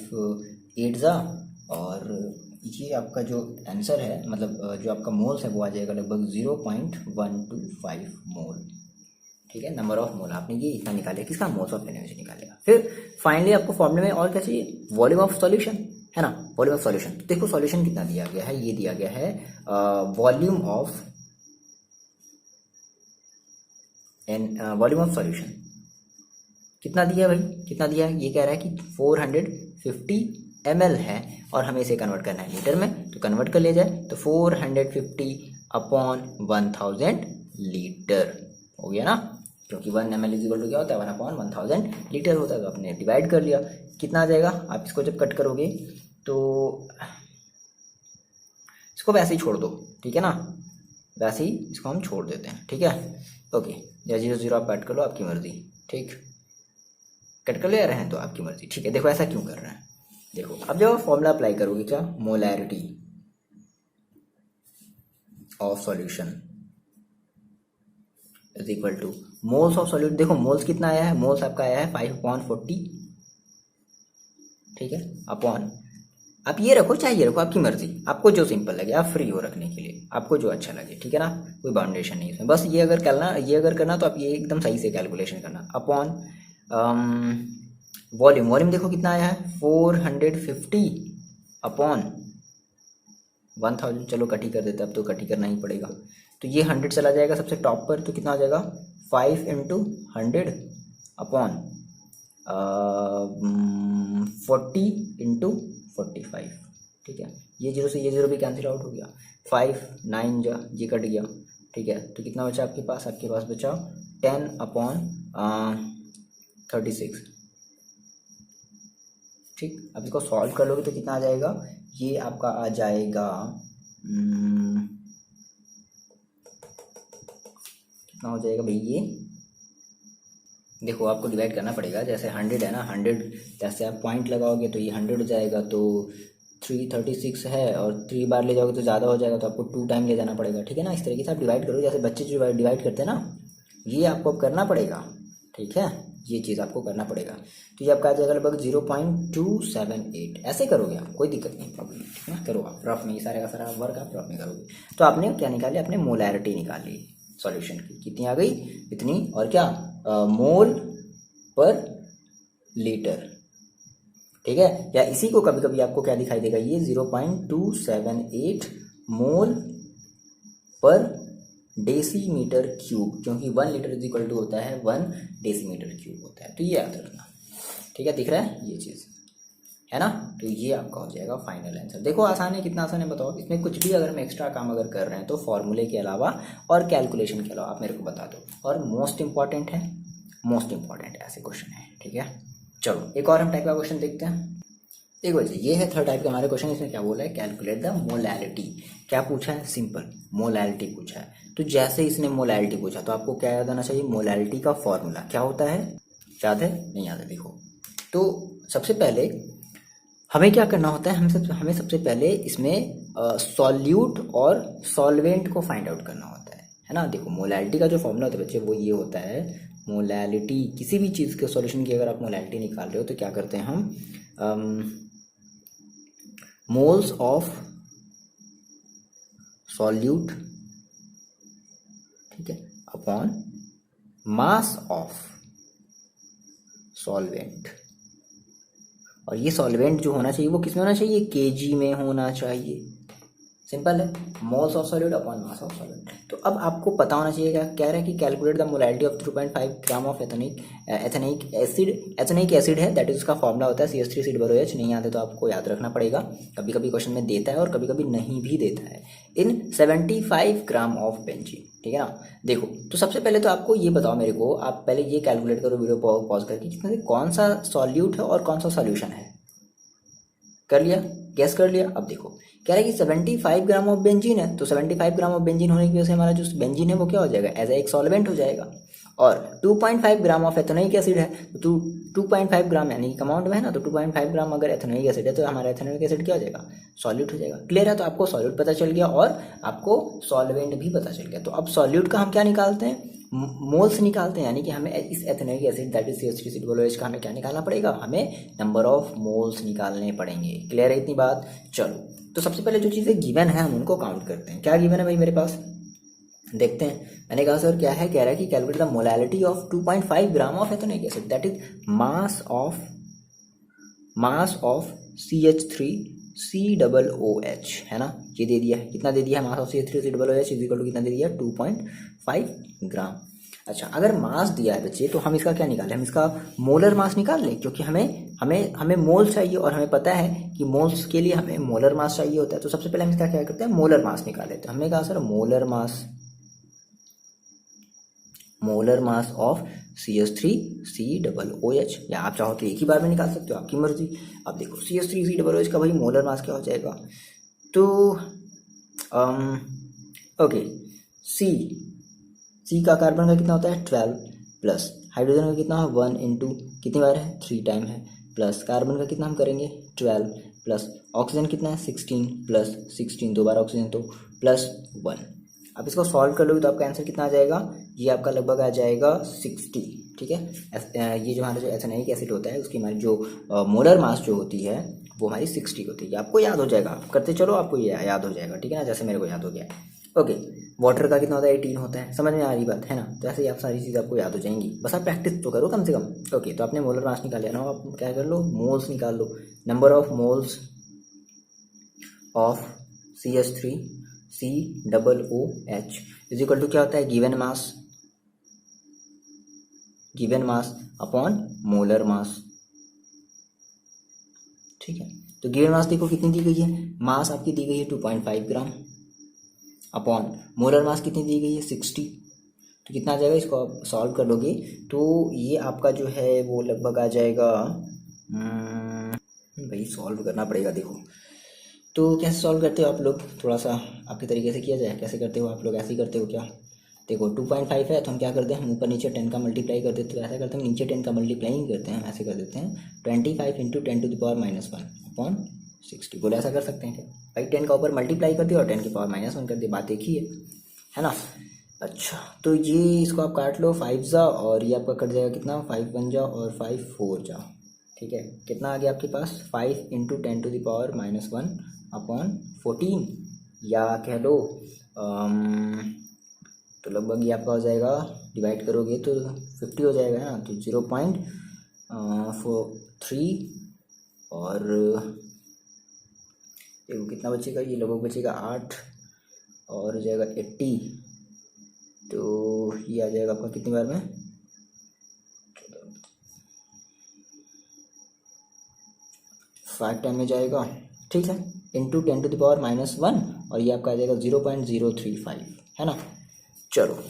[SPEAKER 1] 8 जा और ये आपका जो आंसर है, मतलब जो आपका मोल्स है वो आ जाएगा लगभग 0.125 मोल। ठीक है, नंबर ऑफ मोल आपने ये इतना निकाले, किसका, मोल्स ऑफ एनर्जी निकालेगा। फिर फाइनली आपको फॉर्मूले में और क्या चाहिए, वॉल्यूम ऑफ सॉल्यूशन, है ना, वॉल्यूम ऑफ सॉल्यूशन। तो देखो सॉल्यूशन कितना दिया गया है, ये दिया गया है वॉल्यूम ऑफ सॉल्यूशन कितना दिया भाई, कितना दिया, ये कह रहा है कि 450 ml है और हमें इसे कन्वर्ट करना है लीटर में, तो कन्वर्ट कर लिया जाए तो 450 अपॉन 1000 लीटर हो गया ना, क्योंकि 1 ml इक्वल टू क्या होता है, 1 अपॉन 1000 लीटर होता है। तो आपने डिवाइड कर लिया, कितना आ जाएगा, आप इसको जब कट करोगे तो इसको वैसे ही छोड़ दो, ठीक है ना, वैसे ही इसको हम छोड़ देते हैं, ठीक है, ओके, या 0 0 आप कट कर लो, आपकी मर्जी, ठीक, कट कर ले रहे हैं तो आपकी मर्जी, ठीक है। देखो ऐसा क्यों कर रहे हैं, देखो अब जब आप फॉर्मूला अप्लाई करोगे, क्या, molarity of solution is equal to moles of solute. देखो मोल्स कितना आया है, मोल्स आपका आया है 5/40, ठीक है, अपॉन, आप ये रखो चाहे ये रखो, आपकी मर्जी, आपको जो सिंपल लगे, आप फ्री हो रखने के लिए, आपको जो अच्छा लगे, ठीक है ना, कोई बाउंडेशन नहीं इसमें, बस ये अगर करना तो आप ये एकदम सही से कैलकुलेशन करना। अपॉन वॉल्यूम देखो कितना आया है, 450 अपॉन 1000, चलो कट ही कर देते, अब तो कट ही करना ही पड़ेगा, तो ये 100 चला जाएगा सबसे टॉप पर, तो कितना हो जाएगा, 5 × 100 अपॉन 40 × 45, ठीक है, ये 0 से ये 0 भी कैंसिल आउट हो गया, 5 9 जा, ये कट गया, ठीक है, तो कितना बचा आपके पास बचा 10 अपॉन 36, ठीक। अब इसको सॉल्व कर लोगे तो कितना आ जाएगा, ये आपका आ जाएगा कितना हो जाएगा भाई, ये देखो आपको डिवाइड करना पड़ेगा, जैसे 100 है ना, 100 जैसे आप पॉइंट लगाओगे तो ये 100 हो जाएगा, तो 336 है और 3 बार ले जाओगे तो ज़्यादा हो जाएगा, तो आपको 2 टाइम ले जाना पड़ेगा, ठीक है ना। इस तरीके से आप डिवाइड करो, जैसे बच्चे जो डिवाइड करते हैं ना, ये आपको अब करना पड़ेगा, ठीक है, ये चीज़ आपको करना पड़ेगा। तो ये आपका आ जाएगा लगभग 0.278, ऐसे करोगे आप, कोई दिक्कत नहीं, प्रॉब्लम, ठीक है ना, करो आप रफ में, ये सारे का सारा वर्क आप रफ में करोगे। तो आपने क्या निकाली, आपने मोलैरिटी निकाली सॉल्यूशन की, कितनी आ गई, इतनी, और क्या, मोल पर लीटर, ठीक है, या इसी को कभी कभी आपको क्या दिखाई देगा, ये 0.278 मोल पर डेसीमीटर क्यूब, क्योंकि 1 लीटर इज इक्वल टू होता है 1 डेसीमीटर क्यूब होता है, तो ये याद रखना, ठीक है, दिख रहा है ये चीज़, है ना। तो ये आपका हो जाएगा फाइनल आंसर। देखो आसान है, कितना आसान है बताओ, इसमें कुछ भी अगर हम एक्स्ट्रा काम अगर कर रहे हैं तो फॉर्मूले के अलावा और कैलकुलेशन के अलावा आप मेरे को बता दो, और मोस्ट इंपॉर्टेंट ऐसे क्वेश्चन है, ठीक है। चलो एक और हम टाइप का क्वेश्चन देखते हैं। देखो बच्चे, ये है थर्ड टाइप का हमारे क्वेश्चन, इसमें क्या बोला है, कैलकुलेट द मोलैरिटी। क्या पूछा है, सिंपल मोलैरिटी पूछा है। तो जैसे इसने मोलैरिटी पूछा तो आपको क्या याद आना चाहिए, मोलैरिटी का फॉर्मूला क्या होता है, याद है, नहीं याद है, देखो। तो सबसे पहले हमें क्या करना होता है, हमें सबसे पहले इसमें सॉल्यूट और सॉल्वेंट को फाइंड आउट करना होता है ना। देखो मोलैरिटी का जो फॉर्मूला होता है बच्चे, वो ये होता है, मोलैरिटी किसी भी चीज़ के सॉल्यूशन की अगर आप मोलैरिटी निकाल रहे हो तो क्या करते हैं हम, मोल्स ऑफ सॉल्यूट, ठीक है, अपॉन मास ऑफ सॉल्वेंट। और ये सॉल्वेंट जो होना चाहिए वो किस में होना चाहिए, केजी में होना चाहिए, सिंपल है, moles of solute upon mass of solvent. तो अब आपको पता होना चाहिए, क्या कह रहा है कि calculate the molarity of 3.5 gram of ethnic acid है, दैट इज उसका फॉर्मूला होता है CH3COOH। नहीं आता तो आपको याद रखना पड़ेगा, कभी कभी क्वेश्चन में देता है और कभी कभी नहीं भी देता है, इन 75 ग्राम ऑफ बेंजीन, ठीक है ना। देखो तो सबसे पहले तो आपको ये बताओ मेरे को, आप पहले ये कैलकुलेट करो वीडियो पॉज करके, जिसमें से कौन सा सॉल्यूट है और कौन सा सॉल्यूशन है, कर लिया, गैस कर लिया। अब देखो कह रहा है कि 75 ग्राम ऑफ बेंजीन है, तो 75 ग्राम ऑफ बेंजीन होने की वजह से हमारा जो बेंजीन है वो क्या हो जाएगा, एज ए एक सॉल्वेंट हो जाएगा। और 2.5 ग्राम ऑफ एथेनोइक एसिड है, तो 2.5 ग्राम यानी कि अमाउंट में है ना, तो 2.5 ग्राम अगर एथेनोइक एसिड है तो हमारा एथेनोइक एसिड क्या हो जाएगा, सॉल्यूट हो जाएगा। क्लियर है, तो आपको सॉल्यूट पता चल गया और आपको सॉल्वेंट भी पता चल गया। तो अब सॉल्यूट का हम क्या निकालते हैं, मोल्स निकालते हैं, यानी कि हमें इस ethanoic acid that is CH3COOH का हमें क्या निकालना पड़ेगा, हमें नंबर ऑफ मोल्स निकालने पड़ेंगे। क्लियर है इतनी बात? चलो, तो सबसे पहले जो चीज़ें गिवन है हम उनको काउंट करते हैं। क्या गिवन है भाई मेरे पास, देखते हैं। मैंने कहा सर क्या है, कह रहा है कि calculate the molality of 2.5 gram of ethanoic acid that is mass of CH3COOH, है ना, ये दे दिया है। कितना दे दिया है, mass of CH3COOH is equal to कितना दे दिया, 2.5 ग्राम। अच्छा, अगर मास दिया है बच्चे तो हम इसका क्या निकालें, हम इसका मोलर मास निकाल लें, क्योंकि हमें मोल चाहिए और हमें पता है कि मोल्स के लिए हमें मोलर मास चाहिए होता है। तो सबसे पहले हम इसका क्या करते हैं, मोलर मास निकाल लेते हैं। हमने कहा sir molar mass of CH3COOH, या आप चाहो तो एक ही बार में निकाल सकते हो, आपकी मर्जी। अब देखो CH3COOH का भाई मोलर मास क्या हो जाएगा, तो ओके, सी का कार्बन का कितना होता है 12 प्लस हाइड्रोजन का कितना है 1 इंटू कितनी बार है 3 टाइम है, प्लस कार्बन का कितना हम करेंगे 12 प्लस ऑक्सीजन कितना है 16 प्लस 16 दो बार ऑक्सीजन तो प्लस 1। अब इसको सॉल्व कर लोगे तो आपका आंसर कितना आ जाएगा, ये आपका लगभग आ जाएगा 60। ठीक है, ये जो हमारा जो एथेनोइक एसिड होता है उसकी हमारी जो मोलर मास जो होती है वो हमारी 60 होती है। आपको याद हो जाएगा, आप करते चलो आपको ये याद हो जाएगा। ठीक है ना, जैसे मेरे को याद हो गया। ओके, वाटर का कितना होता है 18 होता है, समझ में आ रही बात है ना। तो ऐसे ही आप सारी चीज़ आपको याद हो जाएंगी, बस आप प्रैक्टिस तो करो कम से कम। ओके, तो आपने मोलर मास निकाल लिया ना, आप क्या कर लो मोल्स निकाल लो। Number of moles of CH3COOH is equal to क्या होता है, given mass upon molar mass. ठीक है, तो गिवन मास देखो कितनी दी गई है, मास आपकी दी गई है 2.5 ग्राम अपॉन मोलर मास कितनी दी गई है 60। तो कितना आ जाएगा, इसको आप सॉल्व कर लोगे तो ये आपका जो है वो लगभग आ जाएगा, भाई सॉल्व करना पड़ेगा। देखो तो कैसे सॉल्व करते हो आप लोग, थोड़ा सा आपके तरीके से किया जाए, कैसे करते हो आप लोग, ऐसे ही करते हो क्या। देखो 2.5 है तो हम क्या करते हैं, हम ऊपर नीचे 10 का मल्टीप्लाई कर देते हैं। तो ऐसा करते हैं, नीचे 10 का मल्टीप्लाई करते हैं, हम ऐसे कर देते हैं 25 इंटू 10⁻⁻1 अपॉन 60। बोले ऐसा कर सकते हैं क्या भाई, 10 का ऊपर मल्टीप्लाई कर दिया और 10⁻⁻1 कर दिया, बात एक ही है ना। अच्छा, तो ये इसको आप काट लो 5 जा, और ये आपका कट जाएगा कितना 5 1 जा और 5 4 जा। ठीक है, कितना आ गया आपके पास 5 इंटू 10⁻⁻1 अपॉन 14, या कह लो तो लगभग ये आपका हो जाएगा, डिवाइड करोगे तो 50 हो जाएगा ना, तो 0.43 और देखो कितना बचेगा, ये लगभग बचेगा 8 और हो जाएगा 80। तो ये आ जाएगा आपका कितनी बार में 5 टाइम में जाएगा। ठीक है, इंटू 10⁻⁻1 और ये आपका आ जाएगा 0.035, है ना। चलो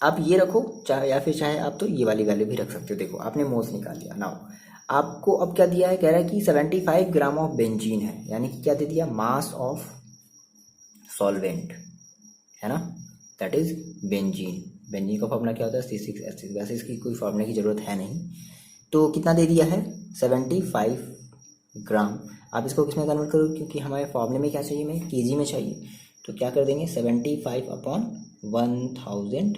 [SPEAKER 1] आप ये रखो, चाहे या फिर चाहे आप तो ये वाली वैल्यू भी रख सकते हो। देखो आपने मोल्स निकाल लिया ना, आपको अब क्या दिया है, कह रहा है कि 75 ग्राम ऑफ बेंजीन है, यानी कि क्या दे दिया, मास ऑफ सॉल्वेंट, है ना, दैट इज बेंजीन का फॉर्मूला क्या होता है C6H6, वैसे इसकी कोई फॉर्मूले की ज़रूरत है नहीं। तो कितना दे दिया है 75 ग्राम। आप इसको किस में कन्वर्ट करो, क्योंकि हमारे फॉर्मूले में क्या चाहिए, हमें केजी में चाहिए। तो क्या कर देंगे 75 अपॉन 1000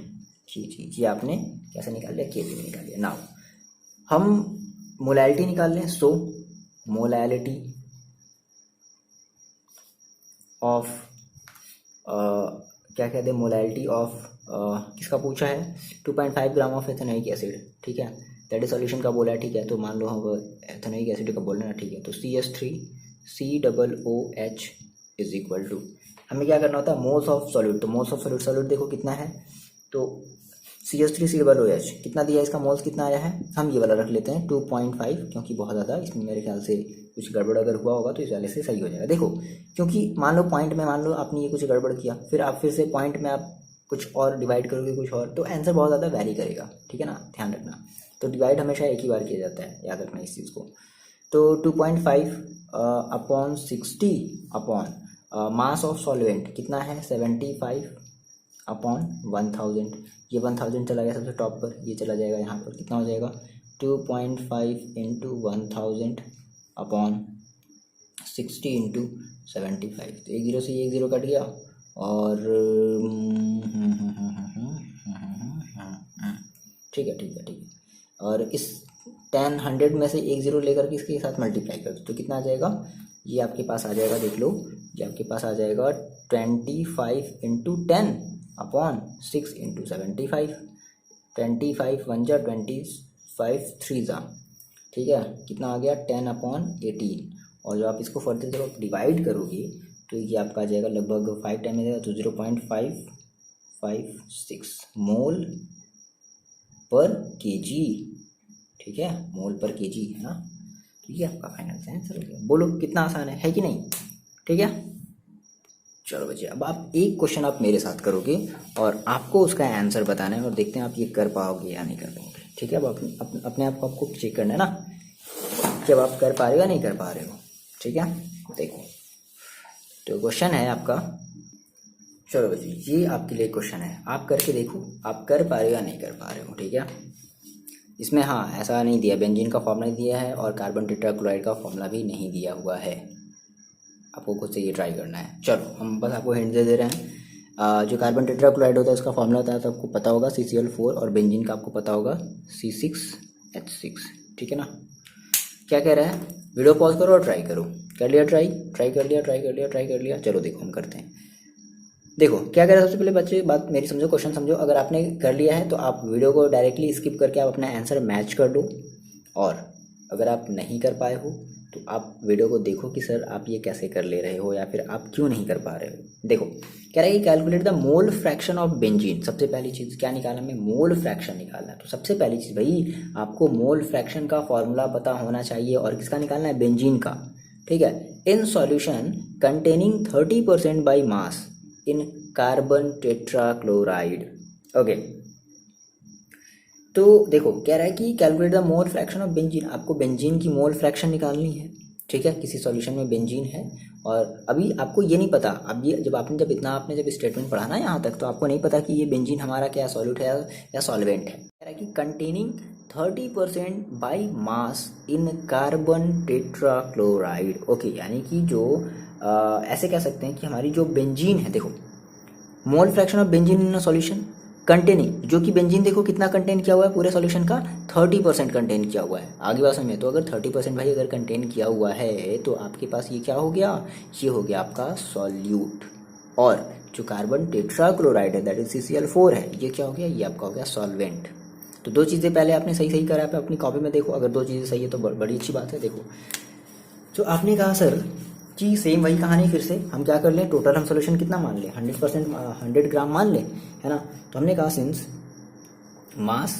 [SPEAKER 1] केजी। ये आपने कैसे निकाल लिया, केजी में निकाल लिया। नाउ हम मोलैलिटी निकाल लें। सो मोलैलिटी ऑफ क्या कहते हैं, मोलैलिटी ऑफ किसका पूछा है 2.5 ग्राम ऑफ एथेनोइक एसिड। ठीक है, दैट इज सॉल्यूशन का बोला है। ठीक है, तो मान लो हम एथेनोइक एसिड का बोल रहे हैं। ठीक है, तो CH3COOH इज इक्वल टू, हमें क्या करना होता है मोल्स ऑफ सॉल्यूट। तो मोल्स ऑफ सॉल्यूट देखो कितना है, तो CH3COOH कितना दिया है, इसका मोल्स कितना आया है, हम ये वाला रख लेते हैं 2.5, क्योंकि बहुत ज़्यादा इसमें मेरे ख्याल से कुछ गड़बड़ अगर हुआ होगा तो इस वाले से सही हो जाएगा। देखो क्योंकि मान लो पॉइंट में, मान लो आपने ये कुछ गड़बड़ किया, फिर आप फिर से पॉइंट में आप कुछ और डिवाइड करोगे कुछ और, तो आंसर बहुत ज़्यादा वैरी करेगा। ठीक है ना, ध्यान रखना। तो डिवाइड हमेशा एक ही बार किया जाता है, याद रखना इस चीज़ को। तो 2.5 upon 60 upon mass of solvent कितना है 75 अपॉन 1000। ये 1000 चला गया सबसे टॉप पर, ये चला जाएगा यहाँ पर, कितना हो जाएगा 2.5 इंटू 1000 अपॉन 60 इंटू 75। तो एक जीरो से ये एक जीरो कट गया और ठीक है ठीक है ठीक है। और इस 10 100 में से एक ज़ीरो लेकर के इसके साथ मल्टीप्लाई कर दो तो कितना आ जाएगा, ये आपके पास आ जाएगा, देख लो, ये आपके पास आ जाएगा 25 इंटू 10 अपॉन 6 इंटू 75। 25 1 जा 25 3 जा, ठीक है, कितना आ गया 10 अपॉन 18। और जो आप इसको फर्दर जब आप डिवाइड करोगे तो ये आपका आ जाएगा लगभग 5 टाइम में जाएगा तो 0.556 मोल पर केजी, ठीक है, मोल पर केजी है ना। तो ये आपका फाइनल आंसर हो गया। बोलो कितना आसान है कि नहीं, ठीक है। चलो बच्चे, अब आप एक क्वेश्चन आप मेरे साथ करोगे और आपको उसका आंसर बताना है और देखते हैं आप ये कर पाओगे या नहीं कर पाओगे, ठीक है। अब अपने आप को आपको चेक करना है ना कि अब आप कर पा रहे हो या नहीं कर पा रहे हो, ठीक है। देखो तो क्वेश्चन है आपका, चलो बच्चे ये आपके लिए क्वेश्चन है, आप करके देखो आप कर पा रहे हो या नहीं कर पा रहे हो, ठीक है। इसमें हाँ ऐसा नहीं दिया, बेंजीन का फॉर्मूला दिया है और कार्बन टेट्राक्लोराइड का फॉर्मूला भी नहीं दिया हुआ है, आपको खुद से ये ट्राई करना है। चलो हम बस आपको हिंट दे रहे हैं। जो कार्बन टेट्राक्लोराइड होता है उसका फॉर्मूला होता है तो आपको पता होगा CCl4 और बेंजीन का आपको पता होगा C6H6, ठीक है ना। क्या कह रहा है, वीडियो पॉज करो और ट्राई करो। कर लिया ट्राई कर लिया। चलो देखो हम करते हैं। देखो क्या कह रहा है, सबसे पहले बच्चे बात मेरी समझो, क्वेश्चन समझो। अगर आपने कर लिया है तो आप वीडियो को डायरेक्टली स्किप करके आप अपना आंसर मैच कर लो, और अगर आप नहीं कर पाए हो तो आप वीडियो को देखो कि सर आप ये कैसे कर ले रहे हो या फिर आप क्यों नहीं कर पा रहे हो। देखो कह रहा है कि calculate the mole fraction of benzene. सबसे पहली चीज़ क्या निकालना, हमें मोल फ्रैक्शन निकालना है। तो सबसे पहली चीज़ भाई आपको मोल फ्रैक्शन का फॉर्मूला पता होना चाहिए, और किसका निकालना है, बेंजीन का, ठीक है। In solution containing 30% by mass in carbon tetrachloride, okay. तो देखो कह रहा है कि calculate the mole fraction of benzene, आपको बेंजीन की मोल फ्रैक्शन निकालनी है, ठीक है। किसी सॉल्यूशन में बेंजीन है और अभी आपको ये नहीं पता, अब ये जब आपने जब स्टेटमेंट पढ़ा ना यहाँ तक, तो आपको नहीं पता कि ये बेंजीन हमारा क्या सॉल्यूट है या सॉल्वेंट है। कह रहा है कि containing 30% by mass in carbon tetrachloride, okay. यानी कि जो ऐसे कह सकते हैं कि हमारी जो बेंजीन है, देखो मोल fraction of benzene in solution containing, जो कि बेंजीन देखो कितना कंटेन किया हुआ है पूरे सॉल्यूशन का, 30% कंटेन किया हुआ है। आगे बात समझे, तो अगर 30% भाई अगर कंटेन किया हुआ है तो आपके पास ये क्या हो गया, ये हो गया आपका सॉल्यूट। और जो कार्बन टेट्राक्लोराइड है दैट इज CCl4 है, ये क्या हो गया, ये आपका हो गया सॉल्वेंट। तो दो चीज़ें पहले आपने सही करा है, अपनी कॉपी में देखो, अगर दो चीज़ें सही है तो बड़ी अच्छी बात है। देखो तो आपने कहा सर कि सेम वही कहानी, फिर से हम क्या कर लें, टोटल हम सोल्यूशन कितना मान लें, 100% 100 ग्राम मान लें, है ना। तो हमने कहा since mass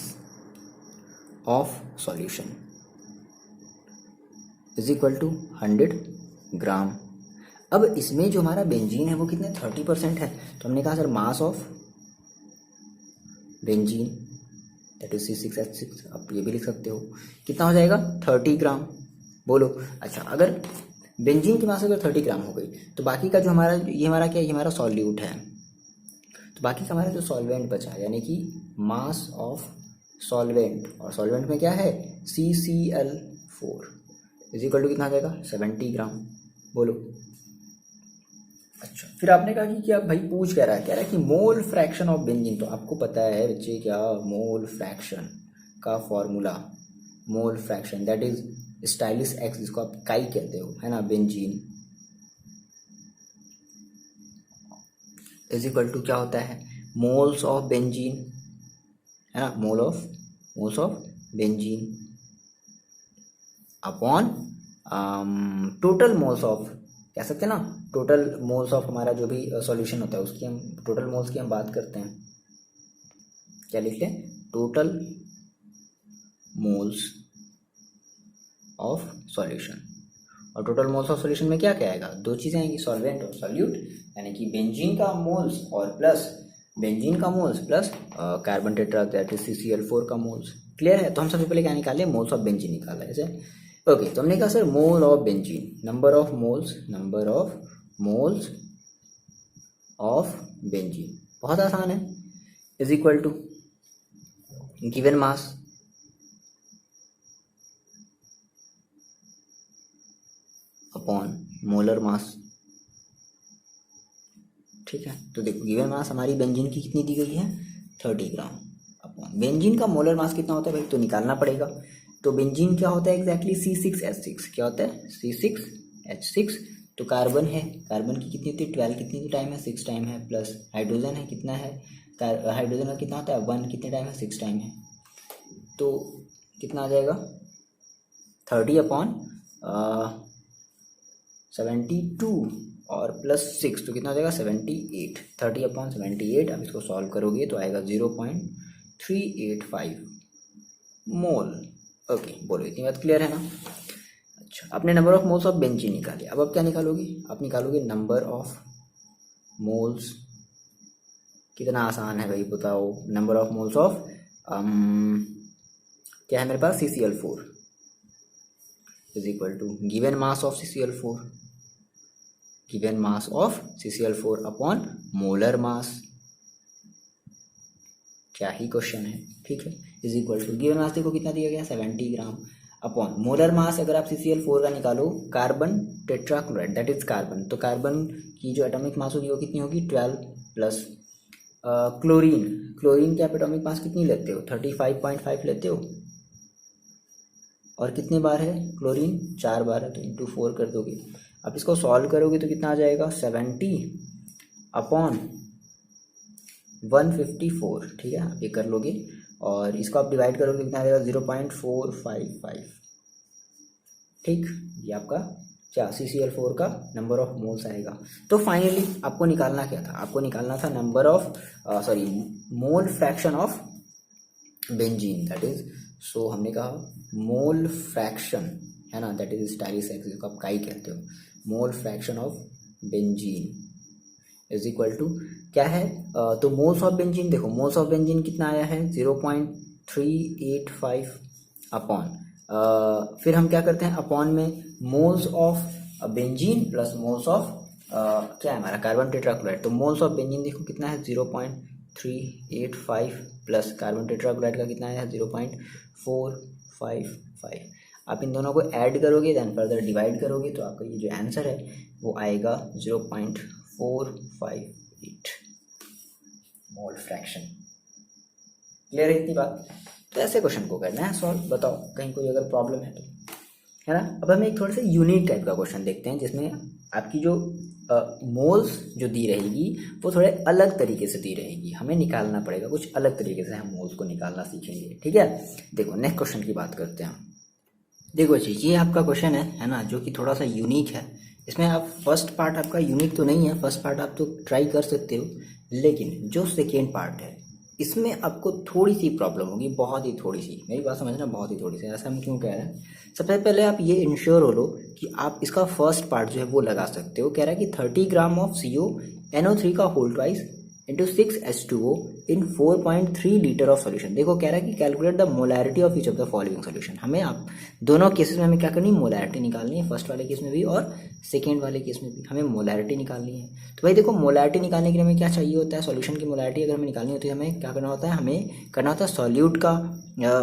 [SPEAKER 1] of solution is equal to 100 gram. अब इसमें जो हमारा बेंजीन है वो कितने 30% है, तो हमने कहा sir mass of benzene that is C6H6, आप ये भी लिख सकते हो, कितना हो जाएगा 30 ग्राम। बोलो अच्छा, अगर बेंजीन की मास अगर 30 ग्राम हो गई तो बाकी का जो हमारा ये हमारा क्या, ये हमारा सॉल्यूट है, तो बाकी का हमारा जो सॉल्वेंट बचा यानी कि मास ऑफ सॉल्वेंट, और सॉल्वेंट में क्या है CCl4 इज इक्वल टू कितना आ जाएगा 70 ग्राम। बोलो अच्छा, फिर आपने कहा कि क्या भाई पूछ कह रहा है कि मोल फ्रैक्शन ऑफ बेंजीन। तो आपको पता है बच्चे क्या, मोल फ्रैक्शन का formula, mole fraction that is stylish x, जिसको आप काई कहते हो, है ना, बेंजीन इज इक्वल टू क्या होता है, मोल्स ऑफ बेंजीन, है ना, moles of benzene upon total moles of, कह सकते हैं ना, टोटल मोल्स ऑफ हमारा जो भी सॉल्यूशन होता है उसकी हम टोटल मोल्स की हम बात करते हैं, क्या लिख लें, टोटल मोल्स ऑफ सॉल्यूशन। और टोटल मोल्स ऑफ सॉल्यूशन में क्या क्या आएगा, दो चीज़ें आएंगी, सॉल्वेंट और सॉल्यूट, यानी कि बेंजीन का मोल्स और प्लस बेंजीन का moles plus carbon tetra that is CCl4 का मोल्स। क्लियर है। तो हम सबसे पहले क्या निकाले, मोल्स ऑफ बेंजीन निकाला है ऐसे, ओके। तो हमने कहा sir mole of benzene, number of moles of benzene, बहुत आसान है, is equal to given mass upon molar mass, ठीक है। तो देखो गिवन मास हमारी बेंजीन की कितनी दी गई है 30 ग्राम अपॉन अपॉन बेंजीन का मोलर मास कितना होता है भाई, तो निकालना पड़ेगा। तो बेंजीन क्या होता है एग्जैक्टली, C6H6। क्या होता है, C6H6। तो कार्बन है, कार्बन की कितनी होती है 12, कितनी टाइम है 6 टाइम है, प्लस हाइड्रोजन है कितना है, हाइड्रोजन का कितना होता है 1, कितने टाइम है 6 टाइम है। तो कितना आ जाएगा 30/72 और प्लस 6, तो कितना आ जाएगा 78। 30/78। अब इसको सॉल्व करोगे तो आएगा 0.385 मोल। ओके, बोलो इतनी बात क्लियर है ना। अच्छा, आपने number of moles of benzene निकाले। अब आप क्या निकालोगे, आप निकालोगे नंबर ऑफ मोल्स। कितना आसान है भाई बताओ, नंबर ऑफ मोल्स ऑफ क्या है मेरे पास CCl4 is equal to given mass of CCl4, given mass of CCl4 upon molar mass. क्या ही क्वेश्चन है, ठीक है। Is equal to given mass देखो कितना दिया गया 70 ग्राम अपॉन मोलर मास। अगर आप CCl4 का निकालो carbon tetrachloride that is carbon, तो कार्बन की जो एटॉमिक मास होगी वो कितनी होगी 12 प्लस क्लोरीन, क्लोरीन की आप एटॉमिक मास कितनी लेते हो 35.5 लेते हो। और कितने बार है क्लोरीन 4 बार है, तो इंटू 4 कर दोगे। अब इसको सॉल्व करोगे तो कितना आ जाएगा 70/154, ठीक है। आप ये कर लोगे और इसको आप डिवाइड करोगे कितना आ जाएगा 0.455, ठीक। ये आपका क्या CCl4 का नंबर ऑफ मोल्स आएगा। तो फाइनली आपको निकालना क्या था, आपको निकालना था number of mole fraction of benzene that is, so हमने कहा मोल फ्रैक्शन है ना, दैट इज स्टाइलिश जिसको आप काई कहते हो। Mole fraction of benzene is equal to क्या है, तो मोल्स ऑफ बेंजीन देखो, मोल्स ऑफ बेंजीन कितना आया है 0.385 अपॉन, फिर हम क्या करते हैं अपॉन में moles of benzene plus moles of क्या है हमारा कार्बन टेट्राक्लोराइड। तो मोल्स ऑफ बेंजीन देखो कितना है 0.385 प्लस कार्बन टेट्राक्लोराइड का कितना है 0.455। आप इन दोनों को ऐड करोगे देन फर्दर डिवाइड करोगे तो आपका ये जो आंसर है वो आएगा 0.458 मोल फ्रैक्शन। क्लियर है इतनी बात। तो ऐसे क्वेश्चन को करना है सॉल्व, बताओ कहीं कोई अगर प्रॉब्लम है तो, है ना। अब हम एक थोड़ा सा यूनिक टाइप का क्वेश्चन देखते हैं जिसमें आपकी जो मोल्स जो दी रहेगी वो थोड़े अलग तरीके से दी रहेगी, हमें निकालना पड़ेगा कुछ अलग तरीके से, हम मोल्स को निकालना सीखेंगे, ठीक है। देखो नेक्स्ट क्वेश्चन की बात करते हैं। देखो जी ये आपका क्वेश्चन है ना, जो कि थोड़ा सा यूनिक है। इसमें आप फर्स्ट पार्ट आपका यूनिक तो नहीं है, फर्स्ट पार्ट आप तो ट्राई कर सकते हो, लेकिन जो सेकेंड पार्ट है इसमें आपको थोड़ी सी प्रॉब्लम होगी, बहुत ही थोड़ी सी, मेरी बात समझना, बहुत ही थोड़ी सी। ऐसा हम क्यों कह रहे हैं, सबसे पहले आप ये इंश्योर हो लो कि आप इसका फर्स्ट पार्ट जो है वो लगा सकते हो। कह रहा है कि 30 ग्राम ऑफ CONO3 का whole twice into 6H2O in 4.3 litre of solution. देखो कह रहा है कि calculate the molarity of each of the following solution. हमें आप दोनों केसेस में हमें क्या करनी है, मोलैरिटी निकालनी है, फर्स्ट वाले केस में भी और सेकेंड वाले केस में भी हमें मोलैरिटी निकालनी है। तो भाई देखो मोलैरिटी निकालने के लिए हमें क्या चाहिए होता है, सॉल्यूशन की मोलैरिटी अगर हमें निकालनी होती है हमें क्या करना होता है, हमें करना होता है सॉल्यूट का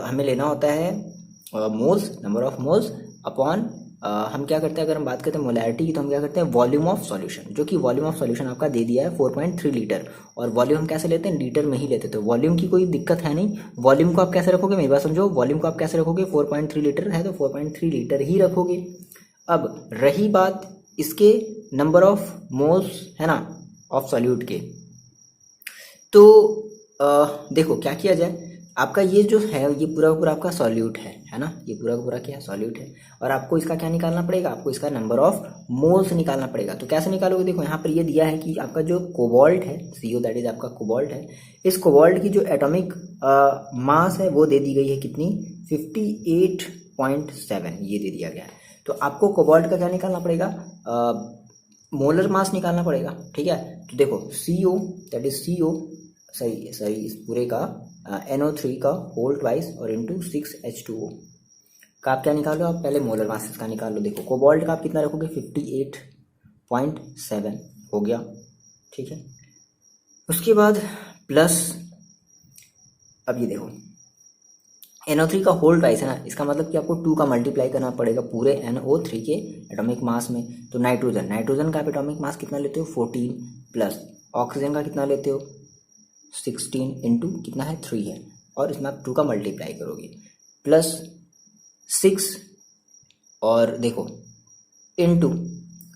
[SPEAKER 1] हमें लेना होता है moles, number of moles upon हम क्या करते हैं, अगर हम बात करते हैं मोलैरिटी की तो हम क्या करते हैं वॉल्यूम ऑफ सॉल्यूशन, जो कि वॉल्यूम ऑफ सॉल्यूशन आपका दे दिया है 4.3 लीटर, और वॉल्यूम हम कैसे लेते हैं लीटर में ही लेते हैं। तो वॉल्यूम की कोई दिक्कत है नहीं, वॉल्यूम को आप कैसे रखोगे मेरी बात समझो, वॉल्यूम को आप कैसे रखोगे 4.3 लीटर है तो 4.3 लीटर ही रखोगे। अब रही बात इसके नंबर ऑफ मोल्स है ना ऑफ सॉल्यूट के, तो देखो क्या किया जाए, आपका ये जो है ये पूरा का पूरा आपका सॉल्यूट है ना, ये पूरा का पूरा क्या है सॉल्यूट है, और आपको इसका क्या निकालना पड़ेगा, आपको इसका नंबर ऑफ मोल्स निकालना पड़ेगा। तो कैसे निकालोगे, देखो यहाँ पर ये दिया है कि आपका जो कोबाल्ट है CO दैट इज आपका कोबाल्ट है, इस कोबाल्ट की जो एटॉमिक मास है वो दे दी गई है कितनी 58.7 ये दे दिया गया है। तो आपको कोबाल्ट का क्या निकालना पड़ेगा, मोलर मास निकालना पड़ेगा, ठीक है। तो देखो CO दैट इज CO सही इस पूरे का NO3 का होल ट्वाइस और इंटू 6H2O का आप क्या निकालो, आप पहले मोलर मास इसका निकाल लो। देखो कोबाल्ट का आप कितना रखोगे 58.7 हो गया, ठीक है। उसके बाद प्लस अब ये देखो NO3 का होल ट्वाइस है ना, इसका मतलब कि आपको 2 का मल्टीप्लाई करना पड़ेगा पूरे NO3 के एटॉमिक मास में। तो नाइट्रोजन का आप एटॉमिक मास कितना लेते हो 14 प्लस ऑक्सीजन का कितना लेते हो 16 इंटू कितना है 3 है, और इसमें आप 2 का मल्टीप्लाई करोगे +6 और देखो इनटू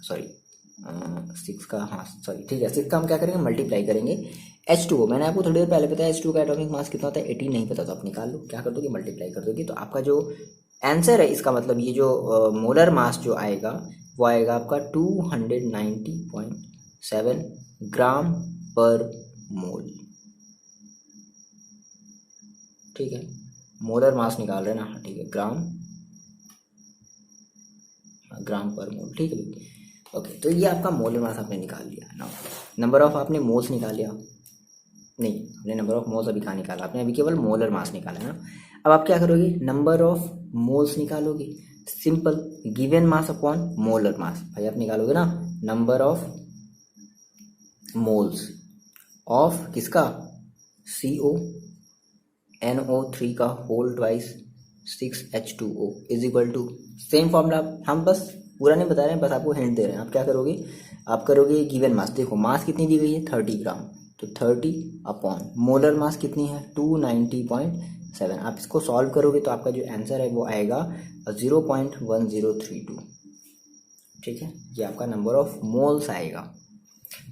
[SPEAKER 1] सॉरी 6 का हाँ सॉरी ठीक है 6 का हम क्या करेंगे मल्टीप्लाई करेंगे H2O। मैंने आपको थोड़ी देर पहले बताया H2O का एटॉमिक मास कितना होता है 18 नहीं पता तो आप निकाल लो क्या कर दोगे मल्टीप्लाई कर दोगे तो आपका जो आंसर है इसका मतलब ये जो मोलर मास जो आएगा वो आएगा आपका 290.7 ग्राम पर मोल। ठीक है मोलर मास निकाल रहे हैं ना हाँ ठीक है ग्राम पर मोल। ठीक है ओके तो ये आपका मोलर मास आपने निकाल लिया ना। नंबर ऑफ आपने मोल्स निकाल लिया नहीं आपने नंबर ऑफ मोल्स अभी कहाँ निकाला आपने अभी केवल मोलर मास निकाला ना। अब आप क्या करोगे नंबर ऑफ मोल्स निकालोगे simple given mass upon molar मास भाई आप निकालोगे ना नंबर ऑफ मोल्स ऑफ किसका CONO3 का whole twice 6H2O is equal to same formula. हम बस पूरा नहीं बता रहे हैं बस आपको हिंट दे रहे हैं। आप क्या करोगे आप करोगे गिवन मास देखो मास कितनी दी गई है 30 ग्राम तो 30 अपॉन मोलर मास कितनी है 290.7 आप इसको सॉल्व करोगे तो आपका जो आंसर है वो आएगा 0.1032। ठीक है ये आपका नंबर ऑफ मोल्स आएगा।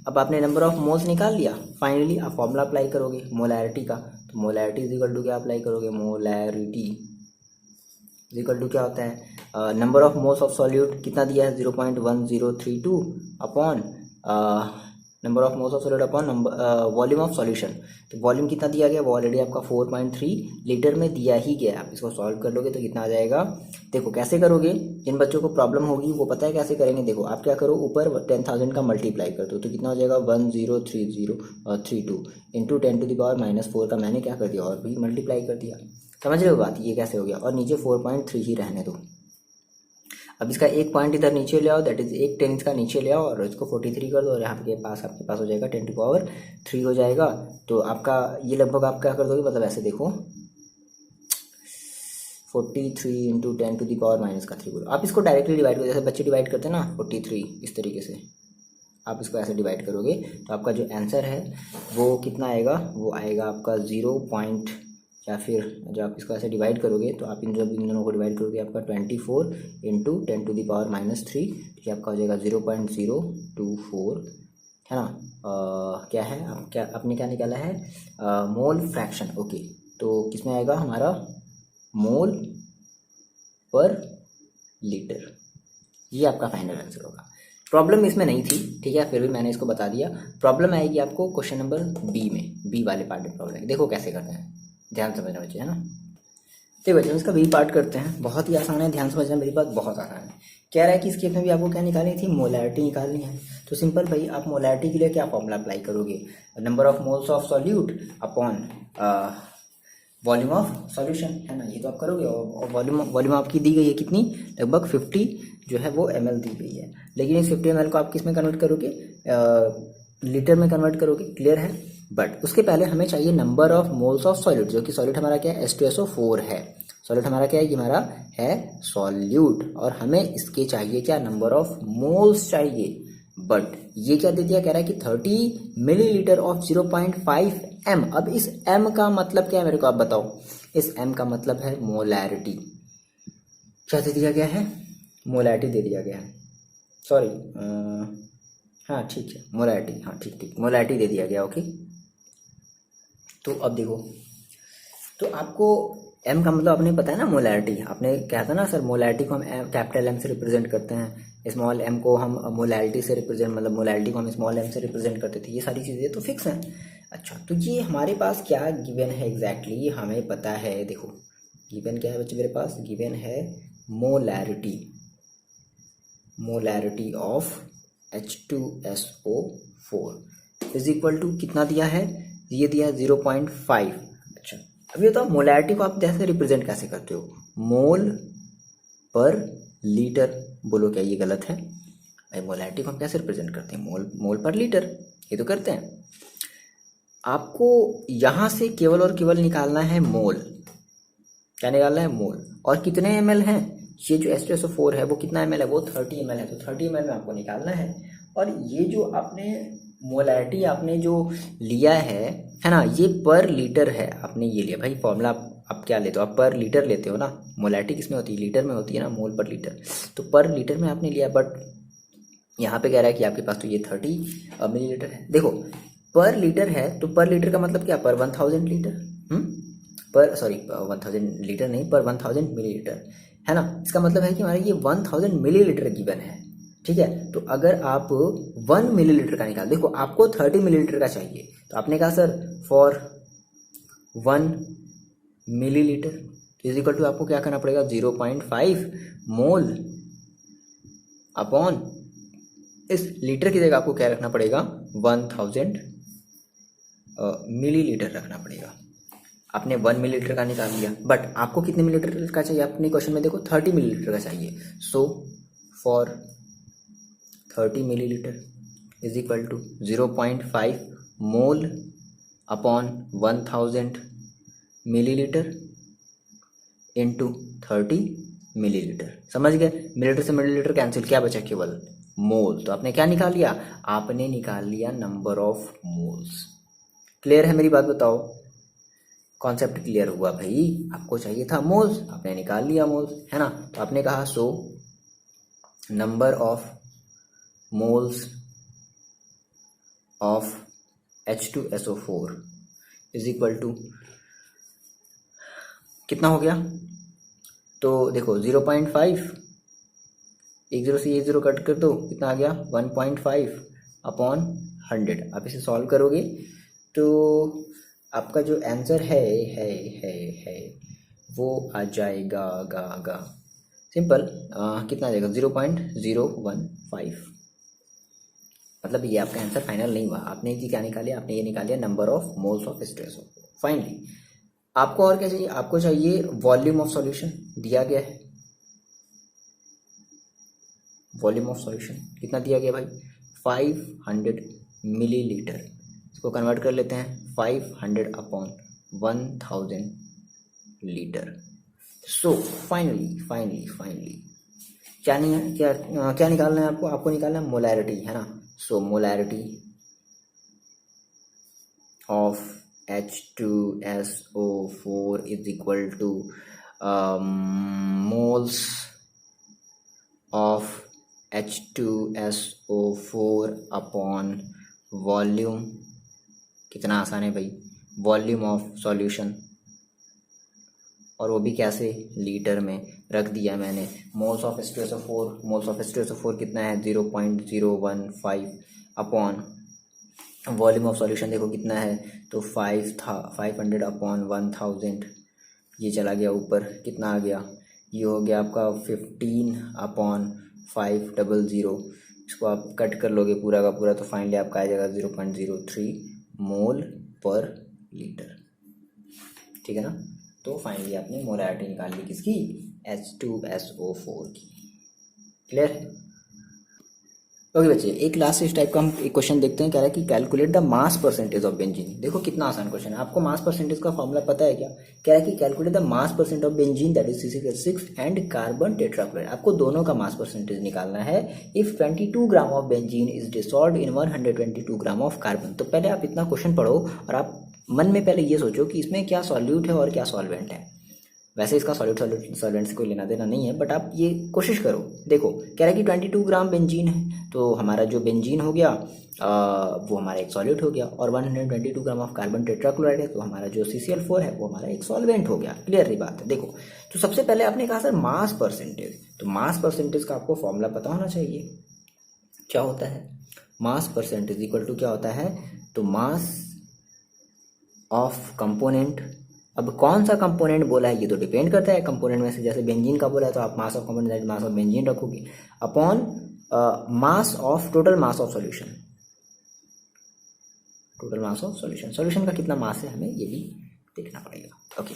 [SPEAKER 1] अब आपने नंबर ऑफ मोल्स निकाल लिया फाइनली आप फॉर्मूला अप्लाई करोगे मोलैरिटी का तो मोलैरिटी इज इक्वल टू क्या अप्लाई करोगे मोलैरिटी इज इक्वल टू क्या होता है number of moles of solute कितना दिया है 0.1032 upon number of moles of solute upon volume of solution. तो वॉल्यूम कितना दिया गया वो ऑलरेडी आपका 4.3 लीटर में दिया ही गया। आप इसको सॉल्व कर लोगे तो कितना आ जाएगा देखो कैसे करोगे जिन बच्चों को प्रॉब्लम होगी वो पता है कैसे करेंगे। देखो आप क्या करो ऊपर 10,000 का मल्टीप्लाई कर दो तो कितना हो जाएगा 103032 इंटू 10⁻⁻4 का मैंने क्या कर दिया और भी मल्टीप्लाई कर दिया। समझ रहे हो बात ये कैसे हो गया और नीचे 4.3 ही रहने दो। अब इसका एक पॉइंट इधर नीचे ले आओ दैट इज एक 10 इसका नीचे ले आओ और इसको 43 कर दो और यहाँ पे आपके पास हो जाएगा 10⁻3 हो जाएगा। तो आपका ये लगभग आप क्या कर दोगे मतलब ऐसे देखो 43 इंटू 10⁻³ बोलो। आप इसको डायरेक्टली डिवाइड करो जैसे बच्चे डिवाइड करते हैं ना 43 इस तरीके से आप इसको ऐसे डिवाइड करोगे तो आपका जो आंसर है वो कितना आएगा वो आएगा आपका 0. या फिर जब आप इसको ऐसे डिवाइड करोगे तो आप इन दोनों को डिवाइड करोगे आपका 24 इंटू 10⁻³ ये आपका हो जाएगा 0.024 है ना। क्या है आप क्या आपने क्या निकाला है मोल फ्रैक्शन। ओके तो किसमें आएगा हमारा मोल पर लीटर ये आपका फाइनल आंसर होगा। प्रॉब्लम इसमें नहीं थी ठीक है फिर भी मैंने इसको बता दिया। प्रॉब्लम आएगी आपको क्वेश्चन नंबर बी में बी वाले पार्ट में प्रॉब्लम देखो कैसे करते हैं ध्यान समझना बच्चे है ना। तो बच्चों इसका बी पार्ट करते हैं बहुत ही आसान है ध्यान समझना मेरी बात बहुत आसान है। कह रहा है कि इसके में भी आपको क्या निकालनी थी मोलैरिटी निकालनी है। तो सिंपल भाई आप मोलैरिटी के लिए क्या फॉर्मूला अप्लाई करोगे number of moles of solute upon volume of solution है ना ये तो आप करोगे और वॉल्यूम आपकी दी गई है कितनी लगभग 50 जो है वो ml दी गई है लेकिन इस 50 ml को आप किस में कन्वर्ट करोगे लीटर में कन्वर्ट करोगे क्लियर है। बट उसके पहले हमें चाहिए number of moles of solute जो कि सॉल्यूट हमारा क्या है H2SO4 है। सॉल्यूट हमारा क्या है ये हमारा है सॉल्यूट और हमें इसके चाहिए क्या नंबर ऑफ मोल्स चाहिए। बट ये क्या दे दिया कह रहा है कि 30 मिलीलीटर ऑफ 0.5 m। अब इस m का मतलब क्या है मेरे को आप बताओ। इस m का मतलब है मोलैरिटी। क्या दे दिया गया है मोलैरिटी दे दिया गया है सॉरी हाँ ठीक है मोलैरिटी हाँ ठीक मोलैरिटी दे दिया गया ओके। तो अब देखो तो आपको m का मतलब आपने पता है ना मोलैरिटी आपने क्या था ना सर मोलैरिटी को हम कैपिटल M से रिप्रेजेंट करते हैं स्मॉल m को हम मोलैरिटी से रिप्रेजेंट मतलब मोलैरिटी को हम स्मॉल m से रिप्रेजेंट करते थे। ये सारी चीज़ें तो फिक्स हैं। अच्छा तो ये हमारे पास क्या गिवन है एग्जैक्टली हमें पता है। देखो गिवन क्या है बच्चे मेरे पास गिवन है molarity of H2SO4 is equal to कितना दिया है ये दिया है 0.5। अच्छा अब ये तो मोलैरिटी को आप जैसे रिप्रेजेंट कैसे करते हो मोल पर लीटर बोलो क्या ये गलत है भाई मोलैरिटी को हम कैसे रिप्रेजेंट करते हैं मोल पर लीटर ये तो करते हैं। आपको यहाँ से केवल और केवल निकालना है मोल। क्या निकालना है मोल और कितने ml हैं ये जो H2SO4 है वो कितना ml है वो 30 ml है तो 30 ml में आपको निकालना है। और ये जो आपने मोलैरिटी आपने जो लिया है ना, ये पर लीटर है, आपने ये लिया भाई फॉर्मूला। आप क्या लेते हो, आप पर लीटर लेते हो ना, मोलैरिटी किसमें होती है, लीटर में होती है ना, मोल पर लीटर, तो पर लीटर में आपने लिया। बट यहाँ पे कह रहा है कि आपके पास तो ये 30 मिलीलीटर है। देखो पर लीटर है तो पर लीटर का मतलब क्या, पर 1000 लीटर, पर सॉरी 1000 लीटर नहीं, पर 1000 मिलीलीटर है ना। इसका मतलब है कि हमारे ये 1000 मिलीलीटर गिवन है, ठीक है। तो अगर आप 1 मिलीलीटर का निकाल, देखो आपको 30 मिलीलीटर का चाहिए, तो आपने कहा sir for 1 millilitre is equal to आपको क्या करना पड़ेगा, 0.5 मोल अपॉन इस लीटर की जगह आपको क्या रखना पड़ेगा, 1000 मिलीलीटर रखना पड़ेगा। आपने 1 मिलीलीटर का निकाल लिया, बट आपको कितने मिलीलीटर का चाहिए, अपने क्वेश्चन में देखो 30 मिलीलीटर का चाहिए। So for 30 millilitre is equal to 0.5 mole upon 1000 millilitre into 30 millilitre. समझ गए, मिलीलीटर से मिलीलीटर कैंसिल, क्या बचा केवल मोल। तो आपने क्या निकाल लिया, आपने निकाल लिया नंबर ऑफ मोल्स। क्लियर है मेरी बात, बताओ कॉन्सेप्ट क्लियर हुआ भाई। आपको चाहिए था मोल्स, आपने निकाल लिया मोल्स, है ना। तो आपने कहा so number of moles of H2SO4 is equal to कितना हो गया, तो देखो 0.5, एक जीरो से एक जीरो कट कर दो, कितना आ गया 1.5 अपॉन 100। आप इसे सॉल्व करोगे तो आपका जो आंसर है वो आ जाएगा गा सिंपल, कितना आ जाएगा 0.015। मतलब ये आपका आंसर फाइनल नहीं हुआ, आपने ये क्या निकालिया, आपने ये निकाल लिया number of moles of H2SO4। Finally आपको और क्या चाहिए, आपको चाहिए वॉल्यूम ऑफ सॉल्यूशन, दिया गया है वॉल्यूम ऑफ सॉल्यूशन, कितना दिया गया भाई 500 मिलीलीटर। इसको कन्वर्ट कर लेते हैं 500 अपॉन 1000 लीटर। सो फाइनली क्या नहीं क्या निकालना है आपको, निकालना है मोलैरिटी, है ना। So molarity of H2SO4 is equal to moles of H2SO4 upon volume, कितना आसान है भाई, वॉल्यूम ऑफ सॉल्यूशन, और वो भी कैसे, लीटर में रख दिया मैंने। मोल्स ऑफ H2SO4 कितना है 0.015 अपॉन वॉल्यूम ऑफ सॉल्यूशन देखो कितना है, तो 500 अपॉन 1000, ये चला गया ऊपर, कितना आ गया, ये हो गया आपका 15 अपॉन 500। इसको आप कट कर लोगे पूरा का पूरा, तो फाइनली आपका आ जाएगा 0.03 मोल पर लीटर, ठीक है ना। तो फाइनली आपने मोलैरिटी निकाल ली किसकी, H2SO4 की। क्लियर है। ओके बच्चे, एक लास्ट इस टाइप का हम एक क्वेश्चन देखते हैं। कह रहा है कि calculate the mass percentage of benzene. देखो कितना आसान क्वेश्चन है, आपको मास परसेंटेज का फॉर्मूला पता है क्या। कह रहा है कि calculate the mass percent of benzene that is C6H6 and carbon tetrachloride. आपको दोनों का मास परसेंटेज निकालना है। If 22 gram of benzene is dissolved in 122 gram of carbon. तो पहले आप इतना क्वेश्चन पढ़ो और आप मन में पहले ये सोचो कि इसमें क्या सॉल्यूट है और क्या सॉल्वेंट है। वैसे इसका सॉल्वेंट से कोई लेना देना नहीं है, बट आप ये कोशिश करो। देखो कह रहा है कि 22 ग्राम बेंजीन है, तो हमारा जो बेंजीन हो गया वो हमारा एक सॉल्यूट हो गया, और 122 ग्राम ऑफ कार्बन टेट्राक्लोराइड है, तो हमारा जो CCl4 है वो हमारा एक सॉल्वेंट हो गया। क्लियर ही बात है। देखो तो सबसे पहले आपने कहा सर मास परसेंटेज, तो मास परसेंटेज का आपको फॉर्मूला पता होना चाहिए। क्या होता है मास परसेंटेज इक्वल टू क्या होता है, तो मास ऑफ कंपोनेंट। अब कौन सा कंपोनेंट बोला है ये तो डिपेंड करता है कंपोनेंट में से, जैसे बेंजीन का बोला है तो आप mass of component mass of benzene रखोगे upon mass of total mass of solution, total mass of solution. Solution का कितना मास है हमें ये भी देखना पड़ेगा। ओके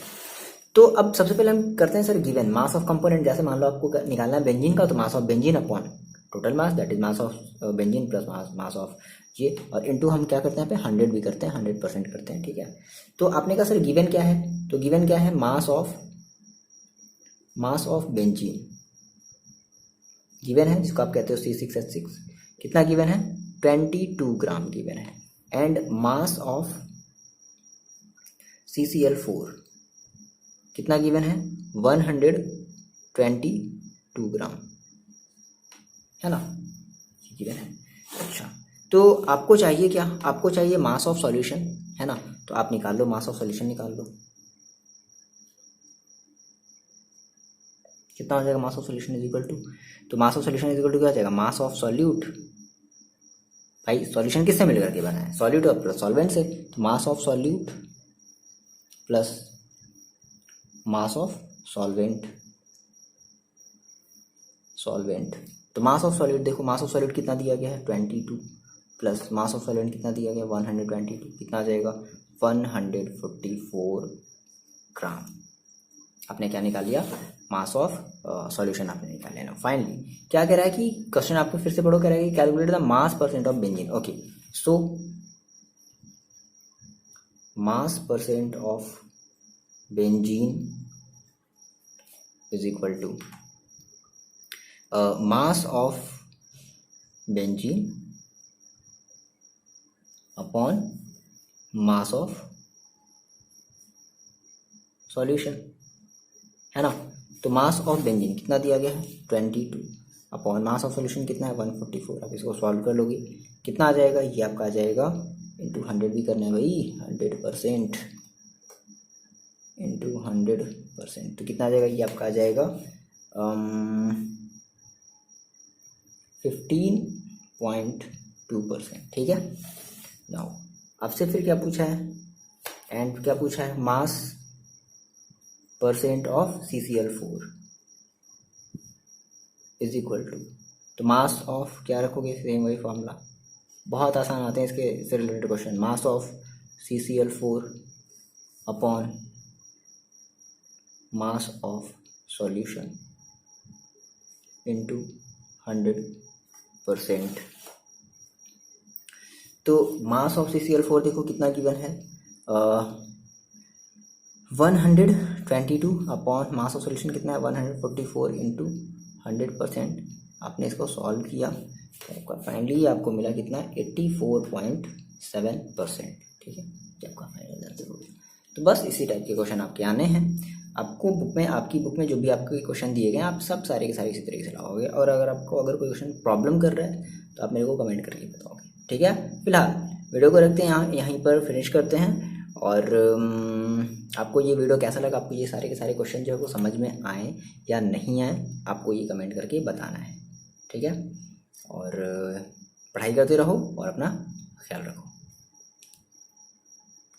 [SPEAKER 1] तो अब सबसे पहले हम करते हैं sir given mass of component. जैसे मान लो आपको निकालना है बेंजीन का, तो mass of benzene upon total mass that is mass of benzene plus mass of ये, और इनटू हम क्या करते हैं पे 100 भी करते हैं, 100% करते हैं, ठीक है। तो आपने कहा सर गिवन क्या है, तो गिवन क्या है मास ऑफ बेंजीन गिवन है, जिसको आप कहते हो C6H6। कितना गिवन है 22 ग्राम गिवन है एंड मास ऑफ CCl4 कितना गिवन है 122 ग्राम, है ना, गिवन है। अच्छा, तो आपको चाहिए क्या, आपको चाहिए मास ऑफ सॉल्यूशन, है ना, तो आप निकाल लो, मास ऑफ सॉल्यूशन निकाल लो। कितना हो जाएगा mass of solution is equal to, तो mass of solution is equal to क्या हो जाएगा, मास ऑफ सॉल्यूट, भाई सॉल्यूशन किससे मिलकर के बना है, सॉल्यूट और प्लस सॉल्वेंट से, तो mass of solute plus mass of solvent, तो मास ऑफ सॉल्यूट देखो, मास ऑफ सॉल्यूट कितना दिया गया है 22 प्लस मास ऑफ सॉल्वेंट कितना दिया गया 122, कितना आ जाएगा 144 ग्राम। आपने क्या निकाल लिया, मास ऑफ सॉल्यूशन आपने निकाल लिया ना। फाइनली क्या कह रहा है कि क्वेश्चन आपको फिर से पढ़ो, कह रहा है कि calculate the mass percent of benzene. Okay, so mass percent of benzene is equal to mass of benzene upon mass of solution, है ना। तो मास ऑफ बेंजीन कितना दिया गया है 22 अपॉन मास ऑफ सॉल्यूशन कितना है 144। आप इसको सॉल्व कर लोगे कितना आ जाएगा, ये आपका आ जाएगा इंटू 100 भी करना है भाई, 100% इंटू 100%, तो कितना आ जाएगा, ये आपका आ जाएगा 15.2%, ठीक है। नाउ आपसे फिर क्या पूछा है, एंड क्या पूछा है, mass percent of CCl4 is equal to, तो मास ऑफ क्या रखोगे, सेम वही फॉर्मूला, बहुत आसान आते हैं इसके से related question, mass of CCl4 upon mass of solution into 100%। तो मास ऑफ CCl4 देखो कितना गिवन है 122 अपॉन मास ऑफ सॉल्यूशन कितना है 144 इंटू 100%। आपने इसको सॉल्व किया तो फाइनली आपको मिला कितना 84.7%, ठीक है, आपका फाइनल आंसर हो गया। तो बस इसी टाइप के क्वेश्चन आपके आने हैं, आपको बुक में, आपकी बुक में जो भी आपके क्वेश्चन दिए गए हैं आप सब सारे के सारे इसी तरीके से लगाओगे, और अगर आपको अगर कोई क्वेश्चन प्रॉब्लम कर रहा है तो आप मेरे को कमेंट करके बताओगे, ठीक है। फिलहाल वीडियो को रखते हैं यहीं पर फिनिश करते हैं, और आपको ये वीडियो कैसा लगा, आपको ये सारे के सारे क्वेश्चन जो है वो समझ में आए या नहीं आए, आपको ये कमेंट करके बताना है, ठीक है। और पढ़ाई करते रहो और अपना ख्याल रखो।